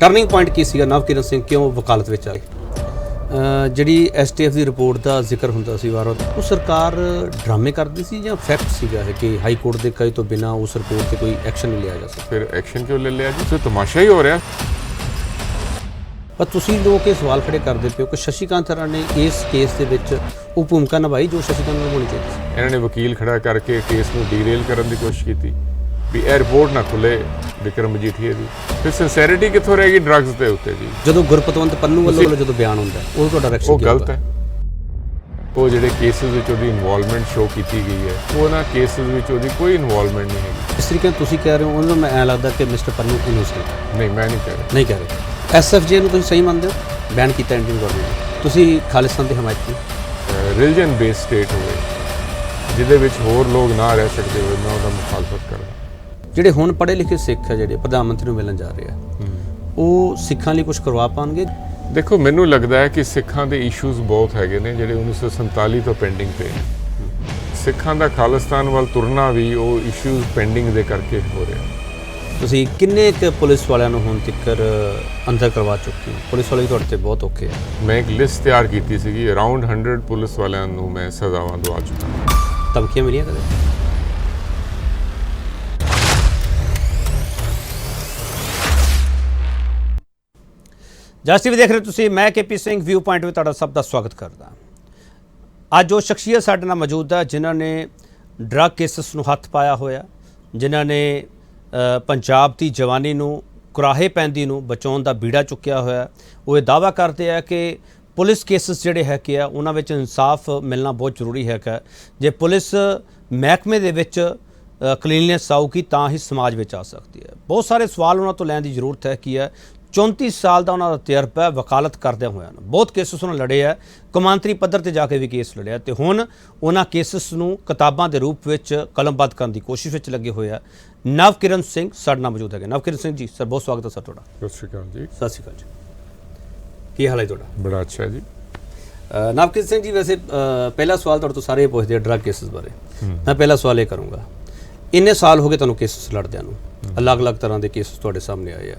Turning point ਕੀ ਸੀਗਾ? ਨਵਕਿਰਨ ਸਿੰਘ ਕਿਉਂ ਵਕਾਲਤ ਵਿੱਚ ਆ ਗਏ? ਜਿਹੜੀ ਐਸਟੀਐਫ ਦੀ ਰਿਪੋਰਟ ਦਾ ਜ਼ਿਕਰ ਹੁੰਦਾ ਸੀ ਵਾਰ-ਵਾਰ, ਉਹ ਸਰਕਾਰ ਡਰਾਮੇ ਕਰਦੀ ਸੀ ਜਾਂ ਫੈਕਟ ਸੀਗਾ ਇਹ ਕਿ ਹਾਈ ਕੋਰਟ ਦੇ ਕਹੇ ਤੋਂ ਬਿਨਾਂ ਉਸ ਰਿਪੋਰਟ ਤੇ ਕੋਈ ਐਕਸ਼ਨ ਨਹੀਂ ਲਿਆ ਜਾ ਸਕਦਾ? ਫਿਰ ਐਕਸ਼ਨ ਕਿਉਂ ਲੈ ਲਿਆ ਜੀ? ਤੇ ਤਮਾਸ਼ਾ ਹੀ ਹੋ ਰਿਹਾ। ਪਰ ਤੁਸੀਂ ਲੋਕ ਇਹ ਸਵਾਲ ਖੜੇ ਕਰਦੇ ਪਏ ਹੋ ਕਿ ਸ਼ਸ਼ੀਕਾਂਤ ਰਾਣਾ ਨੇ ਇਸ ਕੇਸ ਦੇ ਵਿੱਚ ਉਹ ਭੂਮਿਕਾ ਨਿਭਾਈ ਜੋ ਸ਼ਸ਼ੀਕਾਂਤ ਨੂੰ ਹੋਣੀ ਚਾਹੀਦੀ ਸੀ। ਇਹਨਾਂ ਨੇ ਵਕੀਲ ਖੜਾ ਕਰਕੇ ਕੇਸ ਨੂੰ ਡੀਰੇਲ ਕਰਨ ਦੀ ਕੋਸ਼ਿਸ਼ ਕੀਤੀ ਵੀ ਇਹ ਰਿਪੋਰਟ ਨਾ ਖੁੱਲੇ ਵਿਕਰਮ ਮਜੀਠੀਆ ਦੀ। ਫਿਰ ਸਿੰਸੈਰਿਟੀ ਕਿੱਥੋਂ ਰਹੇਗੀ ਡਰੱਗਸ ਦੇ ਉੱਤੇ ਜੀ? ਜਦੋਂ ਗੁਰਪਤਵੰਤ ਪੰਨੂ ਵੱਲੋਂ ਜਦੋਂ ਬਿਆਨ ਹੁੰਦਾ ਉਹ ਤੁਹਾਡਾ ਰਿਐਕਸ਼ਨ ਉਹ ਗਲਤ ਹੈ। ਉਹ ਜਿਹੜੇ ਕੇਸਿਸ ਵਿੱਚ ਉਹਦੀ ਇਨਵੋਲਵਮੈਂਟ ਸ਼ੋ ਕੀਤੀ ਗਈ ਹੈ, ਉਹਨਾਂ ਕੇਸਿਸ ਵਿੱਚ ਉਹਦੀ ਕੋਈ ਇਨਵੋਲਵਮੈਂਟ ਨਹੀਂ ਹੈਗੀ। ਇਸ ਤਰੀਕੇ ਨਾਲ ਤੁਸੀਂ ਕਹਿ ਰਹੇ ਹੋ ਉਹਨਾਂ ਨੂੰ ਮੈਂ ਐਂ ਲੱਗਦਾ ਕਿ ਮਿਸਟਰ ਪੰਨੂ ਇਨੋਸੈਂਟ। ਨਹੀਂ, ਮੈਂ ਨਹੀਂ ਕਹਿ ਰਿਹਾ। ਨਹੀਂ ਕਹਿ ਰਹੇ। ਐਸਐਫਜੇ ਨੂੰ ਤੁਸੀਂ ਸਹੀ ਮੰਨਦੇ ਹੋ? ਬੈਨ ਕੀਤਾ ਇੰਡੀਅਨ ਗਵਰਨਮੈਂਟ ਨੇ। ਤੁਸੀਂ ਖਾਲਿਸਤਾਨ ਦੀ ਹਮਾਇਤ ਕੀਤੀ। ਰਿਲੀਜਨ ਬੇਸਡ ਸਟੇਟ ਹੋਵੇ ਜਿਹਦੇ ਵਿੱਚ ਹੋਰ ਲੋਕ ਨਾ ਰਹਿ ਸਕਦੇ ਹੋਏ, ਮੈਂ ਉਹਦਾ ਮੁਖਾਲਫਤ ਕਰਦਾ। ਜਿਹੜੇ ਹੁਣ ਪੜ੍ਹੇ ਲਿਖੇ ਸਿੱਖ ਹੈ ਜਿਹੜੇ ਪ੍ਰਧਾਨ ਮੰਤਰੀ ਨੂੰ ਮਿਲਣ ਜਾ ਰਹੇ ਆ, ਉਹ ਸਿੱਖਾਂ ਲਈ ਕੁਝ ਕਰਵਾ ਪਾਉਣਗੇ? ਦੇਖੋ, ਮੈਨੂੰ ਲੱਗਦਾ ਹੈ ਕਿ ਸਿੱਖਾਂ ਦੇ ਇਸ਼ੂਜ਼ ਬਹੁਤ ਹੈਗੇ ਨੇ ਜਿਹੜੇ 1947 ਤੋਂ ਪੈਂਡਿੰਗ ਪਏ ਨੇ। ਸਿੱਖਾਂ ਦਾ ਖਾਲਿਸਤਾਨ ਵੱਲ ਤੁਰਨਾ ਵੀ ਉਹ ਇਸ਼ੂਜ਼ ਪੈਂਡਿੰਗ ਦੇ ਕਰਕੇ ਹੋ ਰਿਹਾ। ਤੁਸੀਂ ਕਿੰਨੇ ਕੁ ਪੁਲਿਸ ਵਾਲਿਆਂ ਨੂੰ ਹੁਣ ਤੱਕ ਅੰਦਰ ਕਰਵਾ ਚੁੱਕੇ ਹੋ? ਪੁਲਿਸ ਵਾਲੇ ਤੁਹਾਡੇ ਤੇ ਬਹੁਤ ਔਖੇ ਆ। ਮੈਂ ਇੱਕ ਲਿਸਟ ਤਿਆਰ ਕੀਤੀ ਸੀਗੀ, ਅਰਾਊਂਡ 100 ਪੁਲਿਸ ਵਾਲਿਆਂ ਨੂੰ ਮੈਂ ਸਜ਼ਾਵਾਂ ਦਵਾ ਚੁੱਕਾ। ਧਮਕੀਆਂ ਮਿਲੀਆਂ ਕਦੇ? ਜਸ ਟੀਵੀ ਦੇਖ ਰਹੇ ਤੁਸੀਂ, ਮੈਂ ਕੇਪੀ ਸਿੰਘ ਵਿਊ ਪੁਆਇੰਟ ਵਿੱਚ ਤੁਹਾਡਾ ਸਭ ਦਾ ਸਵਾਗਤ ਕਰਦਾ। ਅੱਜ ਉਹ ਸ਼ਖਸੀਅਤ ਸਾਡੇ ਨਾਲ ਮੌਜੂਦ ਹੈ ਜਿਨ੍ਹਾਂ ਨੇ ਡਰੱਗ ਕੇਸਿਸ ਨੂੰ ਹੱਥ ਪਾਇਆ ਹੋਇਆ, ਜਿਨ੍ਹਾਂ ਨੇ ਪੰਜਾਬ ਦੀ ਜਵਾਨੀ ਨੂੰ ਕੁਰਾਹੇ ਪੈਂਦੀ ਨੂੰ ਬਚਾਉਣ ਦਾ ਬੀੜਾ ਚੁੱਕਿਆ ਹੋਇਆ। ਉਹ ਇਹ ਦਾਅਵਾ ਕਰਦੇ ਆ ਕਿ ਪੁਲਿਸ ਕੇਸਿਸ ਜਿਹੜੇ ਹੈਗੇ ਆ ਉਹਨਾਂ ਵਿੱਚ ਇਨਸਾਫ ਮਿਲਣਾ ਬਹੁਤ ਜ਼ਰੂਰੀ ਹੈਗਾ। ਜੇ ਪੁਲਿਸ ਮਹਿਕਮੇ ਦੇ ਵਿੱਚ ਕਲੀਨਨੈਸ ਆਊਗੀ ਤਾਂ ਹੀ ਸਮਾਜ ਵਿੱਚ ਆ ਸਕਦੀ ਹੈ। ਬਹੁਤ ਸਾਰੇ ਸਵਾਲ ਉਹਨਾਂ ਤੋਂ ਲੈਣ ਦੀ ਜ਼ਰੂਰਤ ਹੈ। ਕੀ ਹੈ 34 ਸਾਲ ਦਾ ਉਹਨਾਂ ਦਾ ਤਜਰਬਾ ਹੈ ਵਕਾਲਤ ਕਰਦਿਆਂ ਹੋਇਆਂ ਨੂੰ। ਬਹੁਤ ਕੇਸਿਸ ਉਹਨਾਂ ਲੜੇ ਆ, ਕੌਮਾਂਤਰੀ ਪੱਧਰ ਤੇ ਜਾ ਕੇ ਵੀ ਕੇਸ ਲੜਿਆ ਤੇ ਹੁਣ ਉਹਨਾਂ ਕੇਸਿਸ ਨੂੰ ਕਿਤਾਬਾਂ ਦੇ ਰੂਪ ਵਿੱਚ ਕਲਮਬੱਧ ਕਰਨ ਦੀ ਕੋਸ਼ਿਸ਼ ਵਿੱਚ ਲੱਗੇ ਹੋਏ ਆ। ਨਵਕਿਰਨ ਸਿੰਘ ਸਾਡੇ ਨਾਲ ਮੌਜੂਦ ਹੈਗੇ। ਨਵਕਿਰਨ ਸਿੰਘ ਜੀ, ਸਰ ਬਹੁਤ ਸਵਾਗਤ ਹੈ ਸਰ ਤੁਹਾਡਾ। ਸਤਿ ਸ਼੍ਰੀ ਅਕਾਲ ਜੀ। ਸਤਿ ਸ਼੍ਰੀ ਅਕਾਲ ਜੀ। ਕੀ ਹਾਲ ਹੈ ਤੁਹਾਡਾ? ਬੜਾ ਅੱਛਾ ਹੈ ਜੀ। ਨਵਕਿਰਨ ਸਿੰਘ ਜੀ, ਵੈਸੇ ਪਹਿਲਾ ਸਵਾਲ ਤੁਹਾਡੇ ਤੋਂ ਸਾਰੇ ਪੁੱਛਦੇ ਆ ਡਰੱਗ ਕੇਸਿਸ ਬਾਰੇ। ਮੈਂ ਪਹਿਲਾ ਸਵਾਲ ਇਹ ਕਰੂੰਗਾ, ਇੰਨੇ ਸਾਲ ਹੋ ਗਏ ਤੁਹਾਨੂੰ ਕੇਸਿਸ ਲੜਦਿਆਂ ਨੂੰ, ਅਲੱਗ-ਅਲੱਗ ਤਰ੍ਹਾਂ ਦੇ ਕੇਸਿਸ ਤੁਹਾਡੇ ਸਾਹਮਣੇ ਆਏ ਆ।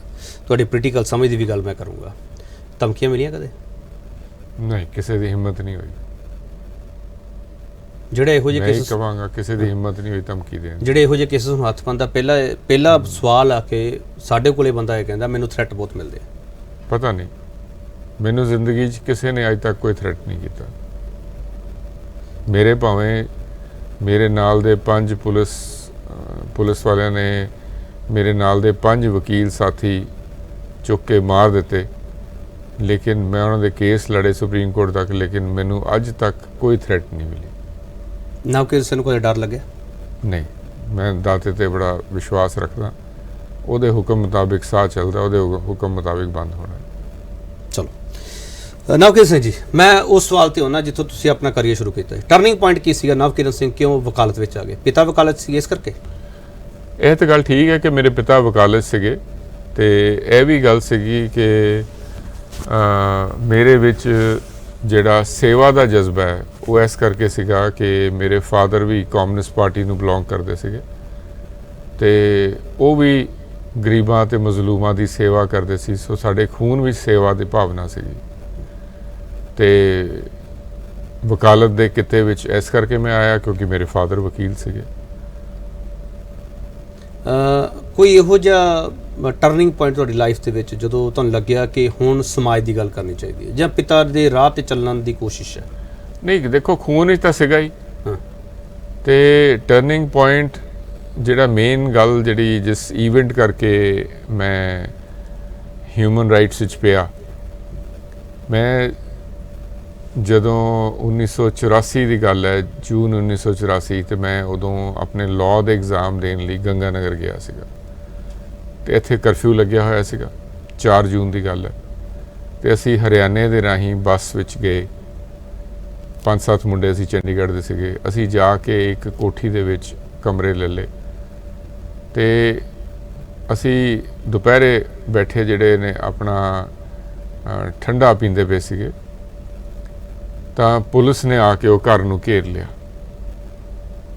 ਤੁਹਾਡੀ ਪੋਲੀਟੀਕਲ ਸਮਝ ਦੀ ਵੀ ਗੱਲ ਮੈਂ ਕਰੂੰਗਾ। ਧਮਕੀਆਂ ਮਿਲੀਆਂ ਕਦੇ? ਨਹੀਂ, ਕਿਸੇ ਦੀ ਹਿੰਮਤ ਨਹੀਂ ਹੋਈ। ਜਿਹੜੇ ਇਹੋ ਜਿਹੇ ਕੇਸਿਸ ਕਹਾਂਗਾ ਕਿਸੇ ਦੀ ਹਿੰਮਤ ਨਹੀਂ ਹੋਈ ਧਮਕੀ ਦੇਣ। ਜਿਹੜੇ ਇਹੋ ਜਿਹੇ ਕੇਸਿਸ ਨੂੰ ਹੱਥ ਪਾਉਂਦਾ ਪਹਿਲਾ ਸਵਾਲ ਆ ਕੇ ਸਾਡੇ ਕੋਲੇ ਬੰਦਾ ਇਹ ਕਹਿੰਦਾ ਮੈਨੂੰ ਥ੍ਰੈਟ ਬਹੁਤ ਮਿਲਦੇ ਆ। ਪਤਾ ਨਹੀਂ, ਮੈਨੂੰ ਜ਼ਿੰਦਗੀ 'ਚ ਕਿਸੇ ਨੇ ਅੱਜ ਤੱਕ ਕੋਈ ਥ੍ਰੈਟ ਨਹੀਂ ਕੀਤਾ। ਮੇਰੇ ਭਾਵੇਂ ਮੇਰੇ ਨਾਲ ਦੇ 5 ਪੁਲਿਸ ਵਾਲਿਆਂ ਨੇ ਮੇਰੇ ਨਾਲ ਦੇ 5 ਵਕੀਲ ਸਾਥੀ ਚੁੱਕ ਕੇ ਮਾਰ ਦਿੱਤੇ, ਲੇਕਿਨ ਮੈਂ ਉਹਨਾਂ ਦੇ ਕੇਸ ਲੜੇ ਸੁਪਰੀਮ ਕੋਰਟ ਤੱਕ, ਲੇਕਿਨ ਮੈਨੂੰ ਅੱਜ ਤੱਕ ਕੋਈ ਥ੍ਰੈਟ ਨਹੀਂ ਮਿਲੀ। ਨਾ ਕਿਸੇ ਨੂੰ ਕੋਈ ਡਰ ਲੱਗਿਆ? ਨਹੀਂ, ਮੈਂ ਦਾਤੇ ਤੇ ਬੜਾ ਵਿਸ਼ਵਾਸ ਰੱਖਦਾ। ਉਹਦੇ ਹੁਕਮ ਮੁਤਾਬਿਕ ਸਾਹ ਚੱਲਦਾ, ਉਹਦੇ ਹੁਕਮ ਮੁਤਾਬਿਕ ਬੰਦ ਹੋਣਾ। ਚਲੋ ਨਵਕਿਰਨ ਸਿੰਘ ਜੀ, ਮੈਂ ਉਸ ਸਵਾਲ ਤੇ ਹੋਣਾ ਜਿੱਥੋਂ ਤੁਸੀਂ ਆਪਣਾ ਕਰੀਅਰ ਸ਼ੁਰੂ ਕੀਤਾ। ਟਰਨਿੰਗ ਪੁਆਇੰਟ ਕੀ ਸੀਗਾ? ਨਵਕਿਰਨ ਸਿੰਘ ਕਿਉਂ ਵਕਾਲਤ ਵਿੱਚ ਆ ਗਏ? ਪਿਤਾ ਵਕਾਲਤ ਸੀ ਇਸ ਕਰਕੇ? ਇਹ ਤਾਂ ਗੱਲ ਠੀਕ ਹੈ ਕਿ ਮੇਰੇ ਪਿਤਾ ਵਕਾਲਤ ਸੀਗੇ, ਤੇ ਇਹ ਵੀ ਗੱਲ ਸੀਗੀ ਕਿ ਮੇਰੇ ਵਿੱਚ ਜਿਹੜਾ ਸੇਵਾ ਦਾ ਜਜ਼ਬਾ ਹੈ ਉਹ ਇਸ ਕਰਕੇ ਸੀਗਾ ਕਿ ਮੇਰੇ ਫਾਦਰ ਵੀ ਕਮਿਊਨਿਸਟ ਪਾਰਟੀ ਨੂੰ ਬਿਲੋਂਗ ਕਰਦੇ ਸੀਗੇ ਤੇ ਉਹ ਵੀ ਗਰੀਬਾਂ ਤੇ ਮਜ਼ਲੂਮਾਂ ਦੀ ਸੇਵਾ ਕਰਦੇ ਸੀ। ਸੋ ਸਾਡੇ ਖੂਨ ਵਿੱਚ ਸੇਵਾ ਦੀ ਭਾਵਨਾ ਸੀਗੀ ਤੇ ਵਕਾਲਤ ਦੇ ਕਿੱਤੇ ਵਿੱਚ ਇਸ ਕਰਕੇ ਮੈਂ ਆਇਆ ਕਿਉਂਕਿ ਮੇਰੇ ਫਾਦਰ ਵਕੀਲ ਸੀਗੇ। ਕੋਈ ਇਹੋ ਜਿਹਾ ਟਰਨਿੰਗ ਪੁਆਇੰਟ ਤੁਹਾਡੀ ਲਾਈਫ ਦੇ ਵਿੱਚ ਜਦੋਂ ਤੁਹਾਨੂੰ ਲੱਗਿਆ ਕਿ ਹੁਣ ਸਮਾਜ ਦੀ ਗੱਲ ਕਰਨੀ ਚਾਹੀਦੀ ਹੈ ਜਾਂ ਪਿਤਾ ਦੇ ਰਾਹ ਤੇ ਚੱਲਣ ਦੀ ਕੋਸ਼ਿਸ਼ ਹੈ? ਨਹੀਂ, ਦੇਖੋ ਖੂਨ ਵਿੱਚ ਤਾਂ ਸੀਗਾ ਹੀ। ਤੇ ਟਰਨਿੰਗ ਪੁਆਇੰਟ ਜਿਹੜਾ ਮੇਨ ਗੱਲ ਜਿਹੜੀ ਜਿਸ ਈਵੈਂਟ ਕਰਕੇ ਮੈਂ ਹਿਊਮਨ ਰਾਈਟਸ ਵਿੱਚ ਪਿਆ, ਮੈਂ ਜਦੋਂ 1984 ਦੀ ਗੱਲ ਹੈ, ਜੂਨ 1984, ਤੇ ਮੈਂ ਉਦੋਂ ਆਪਣੇ ਲਾਅ ਦੇ ਐਗਜ਼ਾਮ ਦੇਣ ਲਈ ਗੰਗਾਨਗਰ ਗਿਆ ਸੀਗਾ ਤੇ ਇੱਥੇ ਕਰਫਿਊ ਲੱਗਿਆ ਹੋਇਆ ਸੀਗਾ। 4 ਜੂਨ ਦੀ ਗੱਲ ਹੈ ਤੇ ਅਸੀਂ ਹਰਿਆਣੇ ਦੇ ਰਾਹੀਂ ਬੱਸ ਵਿੱਚ ਗਏ। 5-7 ਮੁੰਡੇ ਅਸੀਂ ਚੰਡੀਗੜ੍ਹ ਦੇ ਸੀਗੇ। ਅਸੀਂ ਜਾ ਕੇ ਇੱਕ ਕੋਠੀ ਦੇ ਵਿੱਚ ਕਮਰੇ ਲੈ ਲਏ ਤੇ ਅਸੀਂ ਦੁਪਹਿਰੇ ਬੈਠੇ ਜਿਹੜੇ ਨੇ ਆਪਣਾ ਠੰਡਾ ਪੀਂਦੇ ਪਏ ਸੀਗੇ ਤਾਂ ਪੁਲਿਸ ਨੇ ਆ ਕੇ ਉਹ ਘਰ ਨੂੰ ਘੇਰ ਲਿਆ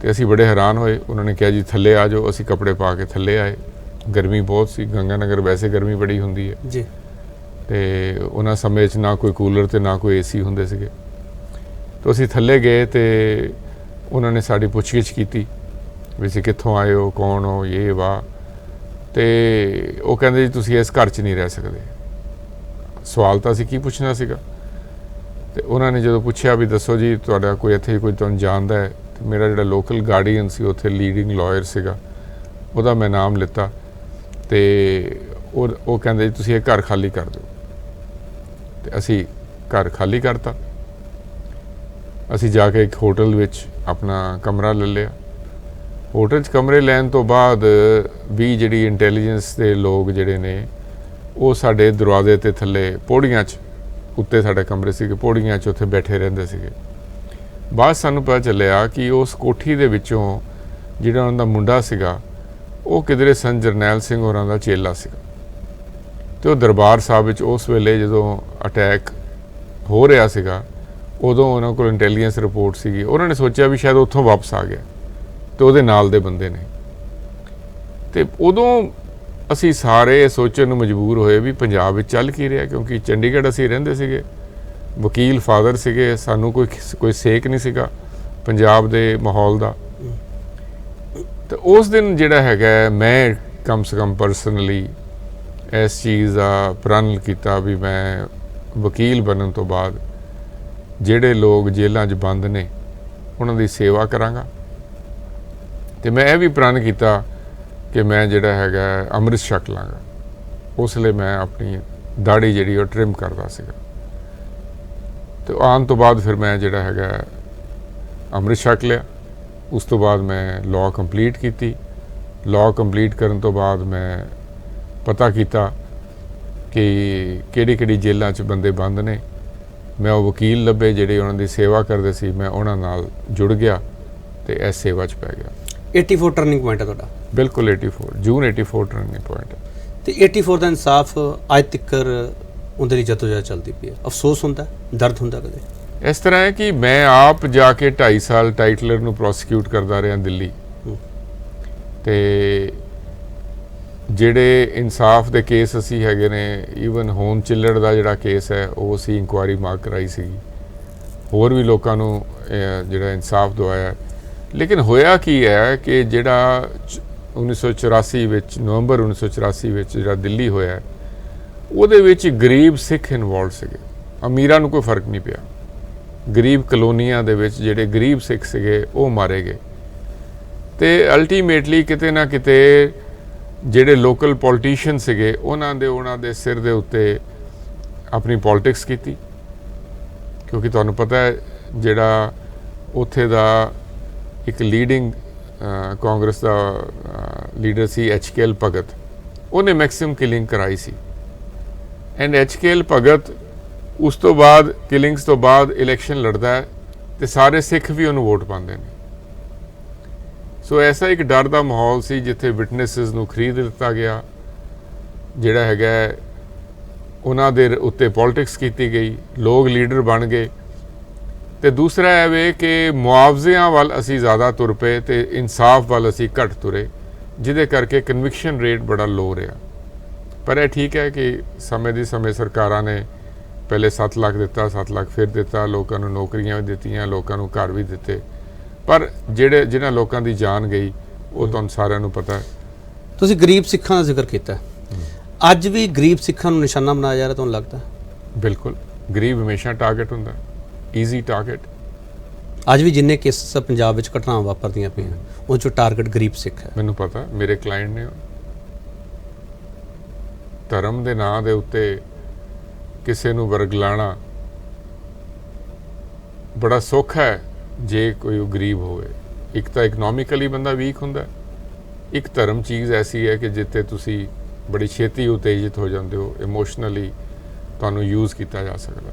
ਤੇ ਅਸੀਂ ਬੜੇ ਹੈਰਾਨ ਹੋਏ। ਉਹਨਾਂ ਨੇ ਕਿਹਾ ਜੀ ਥੱਲੇ ਆ ਜਾਓ। ਅਸੀਂ ਕੱਪੜੇ ਪਾ ਕੇ ਥੱਲੇ ਆਏ। ਗਰਮੀ ਬਹੁਤ ਸੀ, ਗੰਗਾ ਨਗਰ ਵੈਸੇ ਗਰਮੀ ਬੜੀ ਹੁੰਦੀ ਹੈ ਜੀ। ਤੇ ਉਹਨਾਂ ਸਮੇਂ 'ਚ ਨਾ ਕੋਈ ਕੂਲਰ ਤੇ ਨਾ ਕੋਈ ਏਸੀ ਹੁੰਦੇ ਸੀਗੇ। ਤਾਂ ਅਸੀਂ ਥੱਲੇ ਗਏ ਤੇ ਉਹਨਾਂ ਨੇ ਸਾਡੀ ਪੁੱਛਗਿੱਛ ਕੀਤੀ ਵੀ ਤੁਸੀਂ ਕਿੱਥੋਂ ਆਏ ਹੋ, ਕੌਣ ਹੋ, ਇਹ ਵਾ। ਤੇ ਉਹ ਕਹਿੰਦੇ ਜੀ ਤੁਸੀਂ ਇਸ ਘਰ 'ਚ ਨਹੀਂ ਰਹਿ ਸਕਦੇ। ਸਵਾਲ ਤਾਂ ਅਸੀਂ ਕੀ ਪੁੱਛਣਾ ਸੀਗਾ। ਤੇ ਉਹਨਾਂ ਨੇ ਜਦੋਂ ਪੁੱਛਿਆ ਵੀ ਦੱਸੋ ਜੀ ਤੁਹਾਡਾ ਕੋਈ ਇੱਥੇ ਕੋਈ ਤੁਹਾਨੂੰ ਜਾਣਦਾ ਹੈ, ਤੇ ਮੇਰਾ ਜਿਹੜਾ ਲੋਕਲ ਗਾਰਡੀਅਨ ਸੀ ਉੱਥੇ ਲੀਡਿੰਗ ਲਾਇਰ ਸੀਗਾ, ਉਹਦਾ ਮੈਂ ਨਾਮ ਲਿੱਤਾ। ਤੇ ਉਹ ਕਹਿੰਦੇ ਜੀ ਤੁਸੀਂ ਇਹ ਘਰ ਖਾਲੀ ਕਰ ਦਿਓ। ਤੇ ਅਸੀਂ ਘਰ ਖਾਲੀ ਕਰਤਾ। ਅਸੀਂ ਜਾ ਕੇ ਇੱਕ ਹੋਟਲ ਵਿੱਚ ਆਪਣਾ ਕਮਰਾ ਲੈ ਲਿਆ। ਹੋਟਲ 'ਚ ਕਮਰੇ ਲੈਣ ਤੋਂ ਬਾਅਦ ਵੀ ਜਿਹੜੀ ਇੰਟੈਲੀਜੈਂਸ ਦੇ ਲੋਕ ਜਿਹੜੇ ਨੇ ਉਹ ਸਾਡੇ ਦਰਵਾਜ਼ੇ 'ਤੇ ਥੱਲੇ ਪੌੜੀਆਂ 'ਚ, ਉੱਤੇ ਸਾਡੇ ਕਮਰੇ ਸੀਗੇ, ਪੌੜੀਆਂ 'ਚ ਉੱਥੇ ਬੈਠੇ ਰਹਿੰਦੇ ਸੀਗੇ। ਬਾਅਦ ਸਾਨੂੰ ਪਤਾ ਚੱਲਿਆ ਕਿ ਉਸ ਕੋਠੀ ਦੇ ਵਿੱਚੋਂ ਜਿਹੜਾ ਉਹਨਾਂ ਦਾ ਮੁੰਡਾ ਸੀਗਾ ਉਹ ਕਿਧਰੇ ਸੰਤ ਜਰਨੈਲ ਸਿੰਘ ਹੋਰਾਂ ਦਾ ਚੇਲਾ ਸੀਗਾ। ਅਤੇ ਉਹ ਦਰਬਾਰ ਸਾਹਿਬ ਵਿੱਚ ਉਸ ਵੇਲੇ ਜਦੋਂ ਅਟੈਕ ਹੋ ਰਿਹਾ ਸੀਗਾ ਉਦੋਂ ਉਹਨਾਂ ਕੋਲ ਇੰਟੈਲੀਜੈਂਸ ਰਿਪੋਰਟ ਸੀਗੀ। ਉਹਨਾਂ ਨੇ ਸੋਚਿਆ ਵੀ ਸ਼ਾਇਦ ਉੱਥੋਂ ਵਾਪਸ ਆ ਗਿਆ ਅਤੇ ਉਹਦੇ ਨਾਲ ਦੇ ਬੰਦੇ ਨੇ। ਅਤੇ ਉਦੋਂ ਅਸੀਂ ਸਾਰੇ ਸੋਚਣ ਨੂੰ ਮਜਬੂਰ ਹੋਏ ਵੀ ਪੰਜਾਬ ਵਿੱਚ ਚੱਲ ਕੀ ਰਿਹਾ, ਕਿਉਂਕਿ ਚੰਡੀਗੜ੍ਹ ਅਸੀਂ ਰਹਿੰਦੇ ਸੀਗੇ, ਵਕੀਲ ਫਾਦਰ ਸੀਗੇ, ਸਾਨੂੰ ਕੋਈ ਸੇਕ ਨਹੀਂ ਸੀਗਾ ਪੰਜਾਬ ਦੇ ਮਾਹੌਲ ਦਾ। ਤੇ ਉਸ ਦਿਨ ਜਿਹੜਾ ਹੈਗਾ ਮੈਂ ਕਮ ਸੇ ਕਮ ਪਰਸਨਲੀ ਇਸ ਚੀਜ਼ ਦਾ ਪ੍ਰਣ ਕੀਤਾ ਵੀ ਮੈਂ ਵਕੀਲ ਬਣਨ ਤੋਂ ਬਾਅਦ ਜਿਹੜੇ ਲੋਕ ਜੇਲ੍ਹਾਂ 'ਚ ਬੰਦ ਨੇ ਉਹਨਾਂ ਦੀ ਸੇਵਾ ਕਰਾਂਗਾ। ਅਤੇ ਮੈਂ ਇਹ ਵੀ ਪ੍ਰਣ ਕੀਤਾ ਕਿ ਮੈਂ ਜਿਹੜਾ ਹੈਗਾ ਅੰਮ੍ਰਿਤ ਛਕ ਲਾਂਗਾ। ਉਸ ਲਈ ਮੈਂ ਆਪਣੀ ਦਾੜੀ ਜਿਹੜੀ ਉਹ ਟ੍ਰਿਮ ਕਰਦਾ ਸੀਗਾ। ਅਤੇ ਆਉਣ ਤੋਂ ਬਾਅਦ ਫਿਰ ਮੈਂ ਜਿਹੜਾ ਹੈਗਾ ਅੰਮ੍ਰਿਤ ਛਕ ਲਿਆ। ਉਸ ਤੋਂ ਬਾਅਦ ਮੈਂ ਲਾਅ ਕੰਪਲੀਟ ਕੀਤੀ। ਲਾਅ ਕੰਪਲੀਟ ਕਰਨ ਤੋਂ ਬਾਅਦ ਮੈਂ ਪਤਾ ਕੀਤਾ ਕਿ ਕਿਹੜੀ ਜੇਲ੍ਹਾਂ 'ਚ ਬੰਦੇ ਬੰਦ ਨੇ। ਮੈਂ ਉਹ ਵਕੀਲ ਲੱਭੇ ਜਿਹੜੇ ਉਹਨਾਂ ਦੀ ਸੇਵਾ ਕਰਦੇ ਸੀ, ਮੈਂ ਉਹਨਾਂ ਨਾਲ ਜੁੜ ਗਿਆ ਅਤੇ ਇਸ ਸੇਵਾ 'ਚ ਪੈ ਗਿਆ। 84 ਟਰਨਿੰਗ ਪੁਆਇੰਟ ਹੈ ਤੁਹਾਡਾ? ਬਿਲਕੁਲ 84 ਜੂਨ 84 ਟਰਨਿੰਗ ਪੁਆਇੰਟ ਹੈ। ਅਤੇ 84 ਦਾ ਇਨਸਾਫ ਅੱਜ ਤੱਕ ਉਹਦੇ ਲਈ ਜਦੋਜਹਿਦ ਚੱਲਦੀ ਪਈ ਹੈ। ਅਫਸੋਸ ਹੁੰਦਾ, ਦਰਦ ਹੁੰਦਾ ਕਦੇ? ਇਸ ਤਰ੍ਹਾਂ ਹੈ ਕਿ ਮੈਂ ਆਪ ਜਾ ਕੇ 2.5 ਸਾਲ ਟਾਈਟਲਰ ਨੂੰ ਪ੍ਰੋਸੀਕਿਊਟ ਕਰਦਾ ਰਿਹਾ ਦਿੱਲੀ। ਅਤੇ ਜਿਹੜੇ ਇਨਸਾਫ ਦੇ ਕੇਸ ਅਸੀਂ ਹੈਗੇ ਨੇ, ਈਵਨ ਹੋਮ ਚਿੱਲੜ ਦਾ ਜਿਹੜਾ ਕੇਸ ਹੈ ਉਹ ਅਸੀਂ ਇਨਕੁਆਇਰੀ ਮਾਰਕ ਕਰਾਈ ਸੀਗੀ। ਹੋਰ ਵੀ ਲੋਕਾਂ ਨੂੰ ਜਿਹੜਾ ਇਨਸਾਫ ਦਵਾਇਆ। ਲੇਕਿਨ ਹੋਇਆ ਕੀ ਹੈ ਕਿ ਜਿਹੜਾ 1984 ਵਿੱਚ, ਨਵੰਬਰ 1984 ਵਿੱਚ ਜਿਹੜਾ ਦਿੱਲੀ ਹੋਇਆ, ਉਹਦੇ ਵਿੱਚ ਗਰੀਬ ਸਿੱਖ ਇਨਵੋਲਵ ਸੀਗੇ। ਅਮੀਰਾਂ ਨੂੰ ਕੋਈ ਫਰਕ ਨਹੀਂ ਪਿਆ। ਗਰੀਬ ਕਲੋਨੀਆਂ ਦੇ ਵਿੱਚ ਜਿਹੜੇ ਗਰੀਬ ਸਿੱਖ ਸੀਗੇ ਉਹ ਮਾਰੇ ਗਏ। ਅਤੇ ਅਲਟੀਮੇਟਲੀ ਕਿਤੇ ਨਾ ਕਿਤੇ ਜਿਹੜੇ ਲੋਕਲ ਪੋਲੀਟੀਸ਼ੀਅਨ ਸੀਗੇ ਉਹਨਾਂ ਦੇ ਸਿਰ ਦੇ ਉੱਤੇ ਆਪਣੀ ਪੋਲਿਟਿਕਸ ਕੀਤੀ। ਕਿਉਂਕਿ ਤੁਹਾਨੂੰ ਪਤਾ ਹੈ ਜਿਹੜਾ ਉੱਥੇ ਦਾ ਇੱਕ ਲੀਡਿੰਗ ਕਾਂਗਰਸ ਦਾ ਲੀਡਰ ਸੀ HKL ਭਗਤ, ਉਹਨੇ ਮੈਕਸਿਮਮ ਕਿਲਿੰਗ ਕਰਾਈ ਸੀ। ਐਂਡ HKL ਭਗਤ ਉਸ ਤੋਂ ਬਾਅਦ ਕਿਲਿੰਗਸ ਤੋਂ ਬਾਅਦ ਇਲੈਕਸ਼ਨ ਲੜਦਾ ਹੈ ਅਤੇ ਸਾਰੇ ਸਿੱਖ ਵੀ ਉਹਨੂੰ ਵੋਟ ਪਾਉਂਦੇ ਨੇ। ਸੋ ਐਸਾ ਇੱਕ ਡਰ ਦਾ ਮਾਹੌਲ ਸੀ ਜਿੱਥੇ ਵਿਟਨੈਸਿਸ ਨੂੰ ਖਰੀਦ ਲਿੱਤਾ ਗਿਆ। ਜਿਹੜਾ ਹੈਗਾ ਉਹਨਾਂ ਦੇ ਉੱਤੇ ਪੋਲਿਟਿਕਸ ਕੀਤੀ ਗਈ, ਲੋਕ ਲੀਡਰ ਬਣ ਗਏ। ਅਤੇ ਦੂਸਰਾ ਇਹ ਵੇ ਕਿ ਮੁਆਵਜ਼ਿਆਂ ਵੱਲ ਅਸੀਂ ਜ਼ਿਆਦਾ ਤੁਰ ਪਏ ਅਤੇ ਇਨਸਾਫ ਵੱਲ ਅਸੀਂ ਘੱਟ ਤੁਰੇ, ਜਿਹਦੇ ਕਰਕੇ ਕਨਵਿਕਸ਼ਨ ਰੇਟ ਬੜਾ ਲੋ ਰਿਹਾ। ਪਰ ਇਹ ਠੀਕ ਹੈ ਕਿ ਸਮੇਂ ਦੀ ਸਮੇਂ ਸਰਕਾਰਾਂ ਨੇ ਪਹਿਲੇ 7 ਲੱਖ ਦਿੱਤਾ, 7 ਲੱਖ ਫਿਰ ਦਿੱਤਾ, ਲੋਕਾਂ ਨੂੰ ਨੌਕਰੀਆਂ ਵੀ ਦਿੱਤੀਆਂ, ਲੋਕਾਂ ਨੂੰ ਘਰ ਵੀ ਦਿੱਤੇ। ਪਰ ਜਿਹਨਾਂ ਲੋਕਾਂ ਦੀ ਜਾਨ ਗਈ ਉਹ ਤੁਹਾਨੂੰ ਸਾਰਿਆਂ ਨੂੰ ਪਤਾ ਹੈ। ਤੁਸੀਂ ਗਰੀਬ ਸਿੱਖਾਂ ਦਾ ਜ਼ਿਕਰ ਕੀਤਾ, ਅੱਜ ਵੀ ਗਰੀਬ ਸਿੱਖਾਂ ਨੂੰ ਨਿਸ਼ਾਨਾ ਬਣਾਇਆ ਜਾ ਰਿਹਾ, ਤੁਹਾਨੂੰ ਲੱਗਦਾ? ਬਿਲਕੁਲ, ਗਰੀਬ ਹਮੇਸ਼ਾ ਟਾਰਗੇਟ ਹੁੰਦਾ, ਈਜ਼ੀ ਟਾਰਗੇਟ। ਅੱਜ ਵੀ ਜਿੰਨੇ ਕੇਸ ਪੰਜਾਬ ਵਿੱਚ ਘਟਨਾਵਾਂ ਵਾਪਰਦੀਆਂ ਪਈਆਂ ਉਹ 'ਚੋਂ ਟਾਰਗੇਟ ਗਰੀਬ ਸਿੱਖ ਹੈ। ਮੈਨੂੰ ਪਤਾ, ਮੇਰੇ ਕਲਾਇੰਟ ਨੇ। ਧਰਮ ਦੇ ਨਾਂ ਦੇ ਉੱਤੇ ਕਿਸੇ ਨੂੰ ਵਰਗਲਾਣਾ ਬੜਾ ਸੌਖਾ ਹੈ ਜੇ ਕੋਈ ਉਹ ਗਰੀਬ ਹੋਵੇ। ਇੱਕ ਤਾਂ ਇਕਨੋਮਿਕਲੀ ਬੰਦਾ ਵੀਕ ਹੁੰਦਾ, ਇੱਕ ਧਰਮ ਚੀਜ਼ ਐਸੀ ਹੈ ਕਿ ਜਿੱਥੇ ਤੁਸੀਂ ਬੜੀ ਛੇਤੀ ਉਤੇਜਿਤ ਹੋ ਜਾਂਦੇ ਹੋ, ਇਮੋਸ਼ਨਲੀ ਤੁਹਾਨੂੰ ਯੂਜ਼ ਕੀਤਾ ਜਾ ਸਕਦਾ।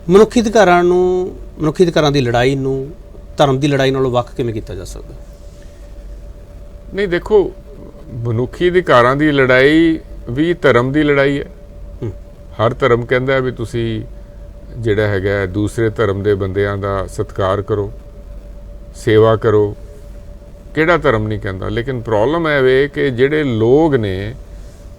ਮਨੁੱਖੀ ਅਧਿਕਾਰਾਂ ਦੀ ਲੜਾਈ ਨੂੰ ਧਰਮ ਦੀ ਲੜਾਈ ਨਾਲੋਂ ਵੱਖ ਕਿਵੇਂ ਕੀਤਾ ਜਾ ਸਕਦਾ? ਨਹੀਂ, ਦੇਖੋ, ਮਨੁੱਖੀ ਅਧਿਕਾਰਾਂ ਦੀ ਲੜਾਈ ਵੀ ਧਰਮ ਦੀ ਲੜਾਈ ਹੈ। ਹਰ ਧਰਮ ਕਹਿੰਦਾ ਹੈ ਵੀ ਤੁਸੀਂ ਜਿਹੜਾ ਹੈਗਾ ਦੂਸਰੇ ਧਰਮ ਦੇ ਬੰਦਿਆਂ ਦਾ ਸਤਿਕਾਰ ਕਰੋ, ਸੇਵਾ ਕਰੋ, ਕਿਹੜਾ ਧਰਮ ਨਹੀਂ ਕਹਿੰਦਾ, ਲੇਕਿਨ ਪ੍ਰੋਬਲਮ ਇਹ ਵੇ ਕਿ ਜਿਹੜੇ ਲੋਕ ਨੇ